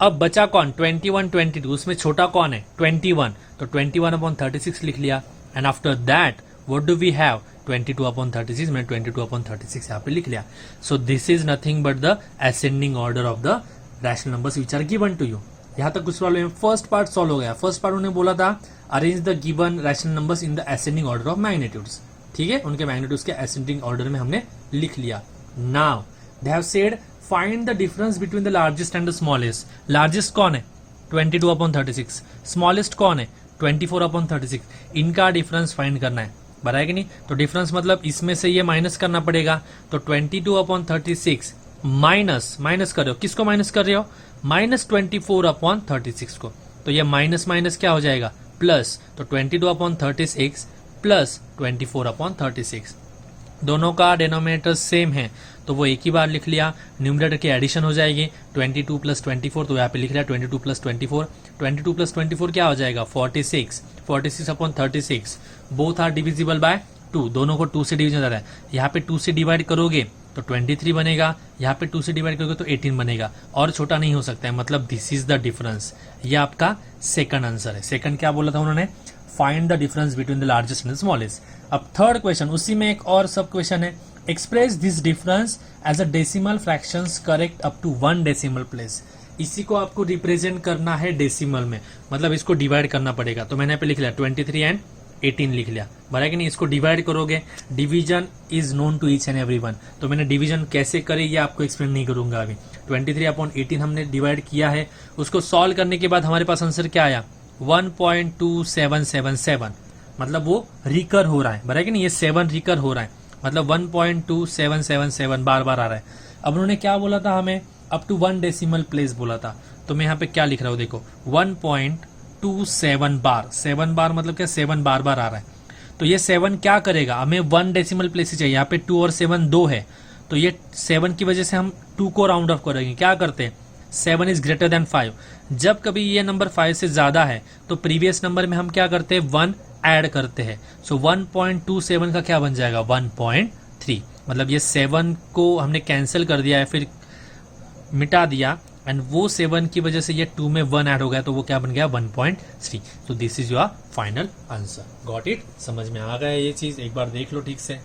अब बचा कौन? 21, 22, उसमें छोटा कौन है? 21। तो 21 अपॉन 36 लिख लिया। And after that what do we have? 22 upon 36। मैंने 22 अपॉन 36 यहाँ पे लिख लिया। So this is nothing but the ascending order of the rational numbers which are given to you. यहाँ तक कुछ प्रॉब्लम? फर्स्ट पार्ट सॉल्व हो गया। फर्स्ट पार्ट उन्होंने बोला था arrange the given rational numbers in the ascending order of magnitudes. ठीक है, उनके मैग्नीट्यूड्स के असेंडिंग ऑर्डर में हमने लिख लिया। Now they have said find the difference between the largest and the smallest. Largest कौन है? 22 अपॉन 36। स्मॉलेस्ट कौन है? 24 अपॉन 36। इनका डिफरेंस फाइंड करना है, बराबर कि नहीं? तो डिफरेंस मतलब इसमें से ये माइनस करना पड़ेगा। तो 22 अपॉन 36 माइनस कर रहे हो, किसको माइनस कर रहे हो? -24 अपॉन 36 को। तो ये माइनस माइनस क्या हो जाएगा? प्लस। तो 22 अपॉन 36 प्लस 24 अपॉन 36। दोनों का डिनोमिनेटर सेम है तो वो एक ही बार लिख लिया। न्यूमरेटर की एडिशन हो जाएगी 22 प्लस 24, तो यहाँ पे लिख लिया 22 प्लस 24। 22 प्लस 24 क्या हो जाएगा? 46। 46 upon 36 both are divisible by 2। दोनों को 2 से डिवीजन हो रहा है। यहाँ पे 2 से डिवाइड करोगे तो 23 बनेगा, यहाँ पे 2 से डिवाइड करोगे तो 18 बनेगा, और छोटा नहीं हो सकता है। मतलब दिस इज द डिफरेंस। ये आपका सेकंड आंसर है। सेकंड क्या बोला था उन्होंने? Find the difference between the largest and smallest. अब थर्ड क्वेश्चन, उसी में एक और सब क्वेश्चन है। Express this difference as a decimal fractions correct up to 1 decimal place. इसी को आपको रिप्रेजेंट करना है डेसिमल में, मतलब इसको डिवाइड करना पड़ेगा। तो मैंने यहाँ पे लिख लिया 23 एंड 18 लिख लिया, बराबर कि नहीं। इसको डिवाइड करोगे, division is known to each and everyone. तो मैंने डिवीजन कैसे करे ये आपको एक्सप्लेन नहीं करूंगा अभी। 23/18 हमने डिवाइड किया है, उसको सॉल्व करने के बाद हमारे पास आंसर क्या आया 1.2777, मतलब वो रिकर हो रहा है, बराबर कि नहीं। ये 7 रिकर हो रहा है, मतलब 1.2777 बार बार आ रहा है। अब उन्होंने क्या बोला था हमें, अप टू 1 डेसिमल प्लेस बोला था। तो मैं यहाँ पे क्या लिख रहा हूँ देखो 1.27 बार, 7 बार मतलब क्या 7 बार बार आ रहा है। तो ये 7 क्या करेगा, हमें 1 डेसिमल प्लेस ही चाहिए। यहाँ पे 2 और 7 2 है, तो ये 7 की वजह से हम 2 को राउंड ऑफ करेंगे। क्या करते हैं 7 इज ग्रेटर देन 5। जब कभी ये नंबर 5 से ज्यादा है तो प्रीवियस नंबर में हम क्या करते हैं 1 ऐड करते हैं। सो 1.27 का क्या बन जाएगा 1.3, मतलब ये 7 को हमने कैंसिल कर दिया है, फिर मिटा दिया, एंड वो 7 की वजह से ये 2 में 1 ऐड हो गया, तो वो क्या बन गया 1.3। तो this is your final answer. Got it, समझ में आ गया ये चीज, एक बार देख लो ठीक से।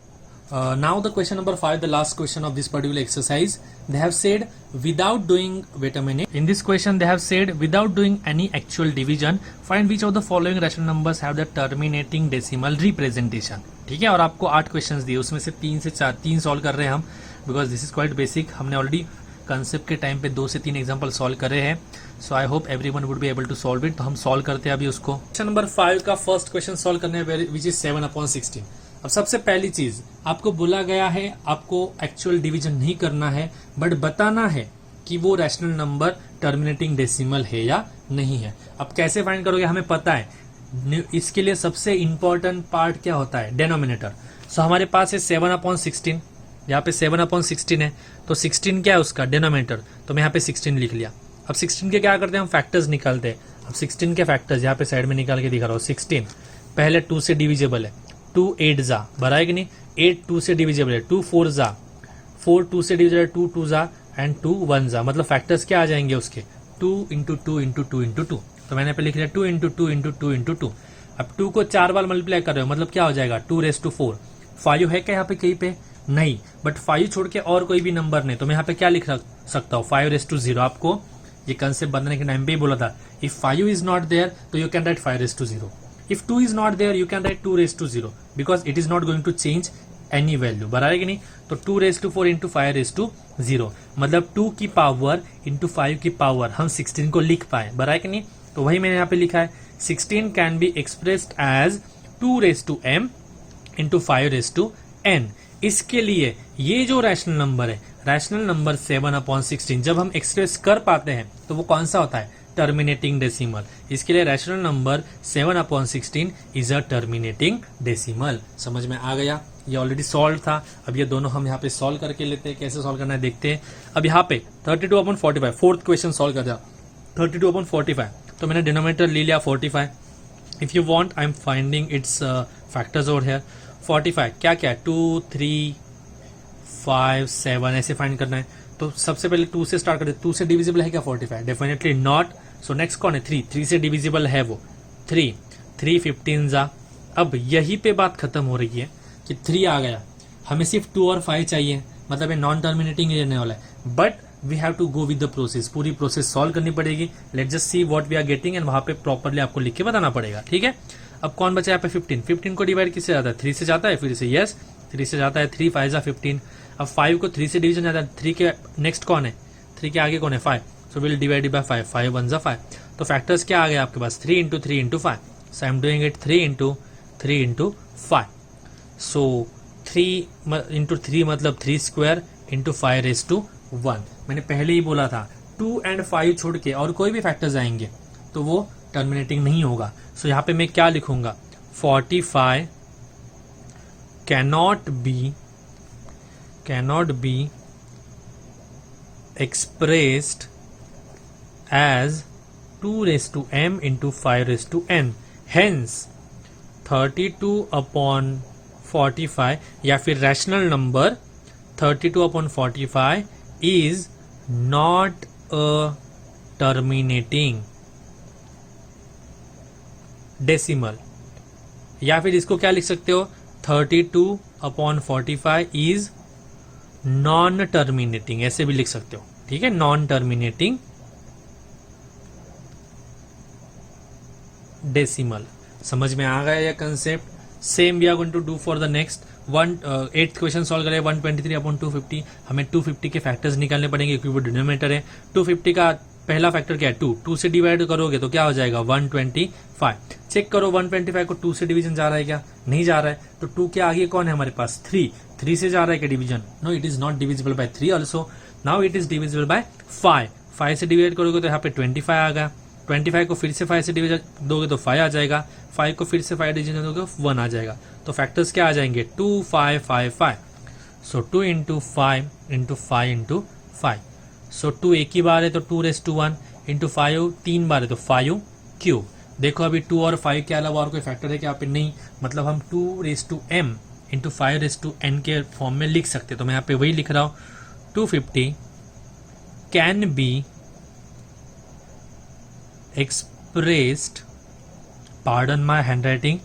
Now the question number 5, the last question of this particular exercise. They have said without doing, wait a minute. In this question they have said without doing any actual division, find which of the following rational numbers have the terminating decimal representation. ठीक है, और आपको 8 questions दिए, उसमें से 3 से 4 3 solve कर रहे हैं हम, because this is quite basic. हमने ऑलरेडी कंसेप्ट के टाइम पे 2 से 3 एग्जाम्पल सॉल्व करे हैं। So I hope everyone would be able to solve it. तो हम सॉल्व करते हैं अभी उसको। क्वेश्चन नंबर 5 का फर्स्ट क्वेश्चन सॉल्व करने हैं, विच इज 7/16। अब सबसे पहली चीज आपको बोला गया है आपको एक्चुअल डिवीजन नहीं करना है, बट बताना है कि वो रैशनल नंबर टर्मिनेटिंग डेसिमल है या नहीं है। अब कैसे फाइंड करोगे, हमें पता है इसके लिए सबसे इंपॉर्टेंट पार्ट क्या होता है डेनोमिनेटर। सो हमारे पास है 7/16, यहाँ पे 7/16 है, तो 16 क्या है उसका डेनोमिनेटर, तो मैं यहाँ पे 16 लिख लिया। अब 16 के क्या करते हैं हम फैक्टर्स निकालते हैं। अब 16 के फैक्टर्स यहाँ पे साइड में निकाल के दिखा रहा हूँ। 16 पहले 2 से डिविजिबल है, 2 8 जा बराबर है कि नहीं, 8 2 से डिविजिबल है, 2 4 जा, 4 2 से डिविजिबल है, 2 2 जा एंड 2 1 जा, मतलब फैक्टर्स क्या आ जाएंगे उसके 2 इंटू 2 इंटू 2 इंटू 2। तो मैंने पे लिख लिया 2 इंटू 2 इंटू 2 इंटू 2। अब 2 को 4 बार मल्टीप्लाई कर रहे हो, मतलब क्या हो जाएगा 2⁴। 5 है क्या यहाँ पे कहीं पे नहीं, बट 5 छोड़ के और कोई भी नंबर नहीं, तो मैं यहाँ पे क्या लिख सकता हूँ 5⁻0। आपको ये कंसेप्ट बनाने के टाइम पे ही बोला था, इफ 5 इज नॉट देयर तो you can write 5⁻0। If 2 is not there, you can write 2⁻0 because it is not going to change any value, बराबर है कि नहीं। तो 2⁴ इंटू 5⁻0 मतलब 2 की पावर इंटू 5 की पावर हम 16 को लिख पाए, बराबर है कि नहीं। तो वही मैंने यहाँ पे लिखा है 16 can be expressed as 2⁻m into 5⁻n। इसके लिए ये जो रैशनल नंबर है, रैशनल नंबर 7/16 जब हम एक्सप्रेस कर पाते हैं तो वो कौन सा होता है टर्मिनेटिंग डेसिमल। इसके लिए rational number 7/16 is a terminating decimal. समझ में आ गया, ये ऑलरेडी सॉल्व था। अब ये दोनों हम यहाँ पे सॉल्व करके लेते हैं, कैसे सॉल्व करना है देखते हैं। अब यहाँ पे 32/45 फोर्थ क्वेश्चन सॉल्व कर दिया 32/45, तो मैंने डिनोमिनेटर ले लिया 45। If you want I am finding it's factors over here. 45 क्या क्या है 2 3 5 7 ऐसे फाइंड करना है। तो सबसे पहले 2 से स्टार्ट करते हैं। 2 से डिविजिबल है क्या 45, डेफिनेटली नॉट। सो नेक्स्ट कौन है 3 से डिविजिबल है वो 3 15 जा। अब यही पे बात खत्म हो रही है कि 3 आ गया, हमें सिर्फ 2 और 5 चाहिए, मतलब ये नॉन टर्मिनेटिंग रहने वाला है, but we have to go with the process. पूरी प्रोसेस सॉल्व करनी पड़ेगी। Let just see what we are getting and वहां पे प्रॉपरली आपको लिख के बताना पड़ेगा, ठीक है। अब कौन बचा यहाँ पे 15 को डिवाइड किससे जाता है 3 से जाता है, फिर से यस 3 से जाता है, 3 5 जा 15। अब 5 को 3 से डिवीजन जाता है, 3 के नेक्स्ट कौन है 3 के आगे कौन है 5, सो विल डिवाइड बाय 5, 5 1 जा 5। तो फैक्टर्स क्या आ गए आपके पास 3 into 3 into 5। So I am doing it 3 into 3 into 5। So 3 into 3 मतलब 3 स्क्वायर इंटू 5⁻1। मैंने पहले ही बोला था 2 एंड 5 छोड़ के और कोई भी फैक्टर्स आएंगे तो वो टर्मिनेटिंग नहीं होगा। सो यहाँ पे मैं क्या लिखूंगा 45 cannot be expressed as 2⁻m into 5⁻n. Hence 32/45 या फिर rational number 32/45 is not a terminating decimal। या फिर इसको क्या लिख सकते हो 32/45 इज नॉन टर्मिनेटिंग, ऐसे भी लिख सकते हो, ठीक है, नॉन टर्मिनेटिंग डेसिमल। समझ में आ गया यह concept? Same we are going to do for the next 8th question solve करें 123/250। हमें 250 के फैक्टर्स निकालने पड़ेंगे क्योंकि वो डिनोमिनेटर है। 250 का पहला फैक्टर क्या है? 2 से डिवाइड करोगे तो क्या हो जाएगा? 125। चेक करो 125 को 2 से डिवीजन जा रहा है क्या? नहीं जा रहा है। तो 2 के आगे कौन है हमारे पास? 3 से जा रहा है क्या division? No, it is not divisible by 3 also. Now it is divisible by 5 से डिवाइड करोगे तो यहाँ पे 25 आ गया। 25 को फिर से 5 से डिवीजन दोगे तो 5 आ जाएगा। 5 को फिर से 5 डिवीजन दोगे 1 आ जाएगा। तो फैक्टर्स क्या आ जाएंगे? 2 5 5 5। सो 2 इंटू 5 इंटू 5 इंटू 5। सो 2 एक ही बार है तो 2⁻1 इंटू 5 3 बार है तो 5 क्यूब। देखो अभी 2 और 5 के अलावा और कोई फैक्टर है क्या पे? नहीं। मतलब हम 2m इंटू 5n के फॉर्म में लिख सकते। तो मैं यहाँ पे वही लिख रहा हूँ 250 can be expressed, pardon my handwriting,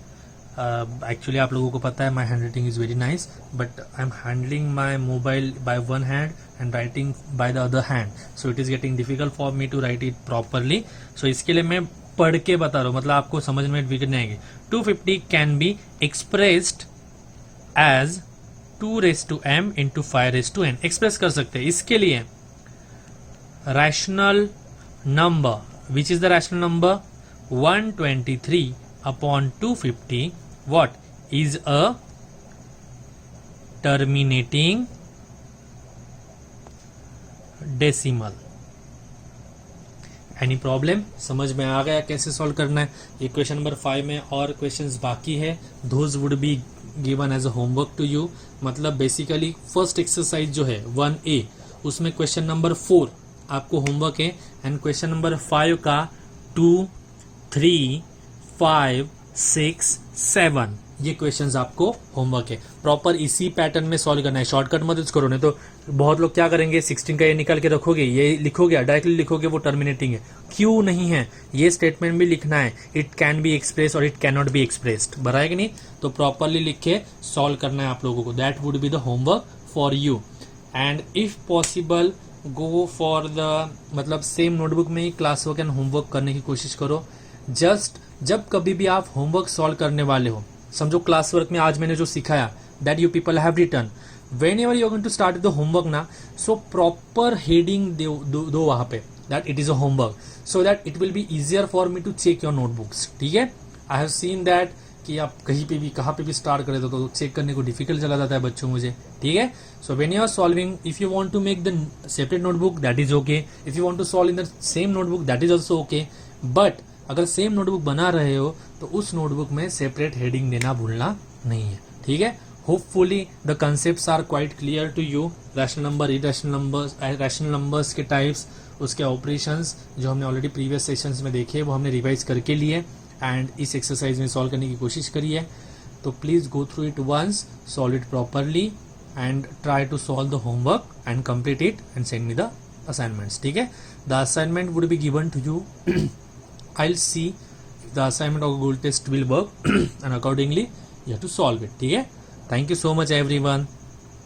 actually आप लोगों को पता है my handwriting is very nice, but I'm handling my mobile by one hand and writing by the other hand, so it is getting difficult for me to write it properly. So इसके लिए मैं पढ़ के बता रहा हूँ, मतलब आपको समझ में दिक्कत नहीं आएगी। 250 can be expressed as 2m into 5n, express कर सकते हैं। इसके लिए rational number, which is the rational number? 123/250 what is a terminating decimal. Any problem? समझ में आ गया कैसे सॉल्व करना है? ये क्वेश्चन नंबर 5 में और क्वेश्चंस बाकी है, those would be given as a homework to you. मतलब बेसिकली फर्स्ट एक्सरसाइज जो है 1A, उसमें क्वेश्चन नंबर 4 आपको होमवर्क है, एंड क्वेश्चन नंबर 5 का 2 3 5 6 7 ये क्वेश्चंस आपको होमवर्क है। प्रॉपर इसी पैटर्न में सॉल्व करना है, शॉर्टकट मत करो। नहीं तो बहुत लोग क्या करेंगे, 16 का ये निकाल के रखोगे, ये लिखोगे, डायरेक्टली लिखोगे, वो टर्मिनेटिंग है। क्यों नहीं है? ये स्टेटमेंट भी लिखना है, इट कैन बी एक्सप्रेस और it can not be expressed, बराबर है कि नहीं? तो प्रॉपरली लिख के सॉल्व करना है आप लोगों को। That would be the homework for you. And if possible go for the, मतलब सेम नोटबुक में ही क्लास वर्क एंड होमवर्क करने की कोशिश करो। जस्ट जब कभी भी आप होमवर्क सॉल्व करने वाले हो, समझो क्लास वर्क में आज मैंने जो सिखाया, that you people have written, whenever you are going to start the homework ना, सो प्रॉपर हेडिंग दो वहां पे, that it is a homework, so that it will be easier for me to check your notebooks. ठीक है? I have seen that कि आप कहीं पे भी कहाँ पे भी स्टार्ट करे तो चेक करने को डिफिकल्ट चला जाता है बच्चों मुझे। ठीक है? So when you are solving, if you want to make the separate notebook that is okay, if you want to solve in the same notebook that is also okay, but अगर same notebook बना रहे हो तो उस notebook में separate heading देना भूलना नहीं है। ठीक है? Hopefully the concepts are quite clear to you. Rational number, irrational numbers, rational numbers के टाइप्स, उसके ऑपरेशंस जो हमने ऑलरेडी प्रीवियस सेशंस में देखे वो हमने रिवाइज करके लिए एंड इस एक्सरसाइज में सॉल्व करने की कोशिश करी है। तो please go through it once, solve it properly and try to solve the homework and complete it and send me the assignments. ठीक है? The assignment would be given to you. I'll see if the assignment or Google test will work and accordingly you have to solve it. ठीक है? Thank you so much everyone.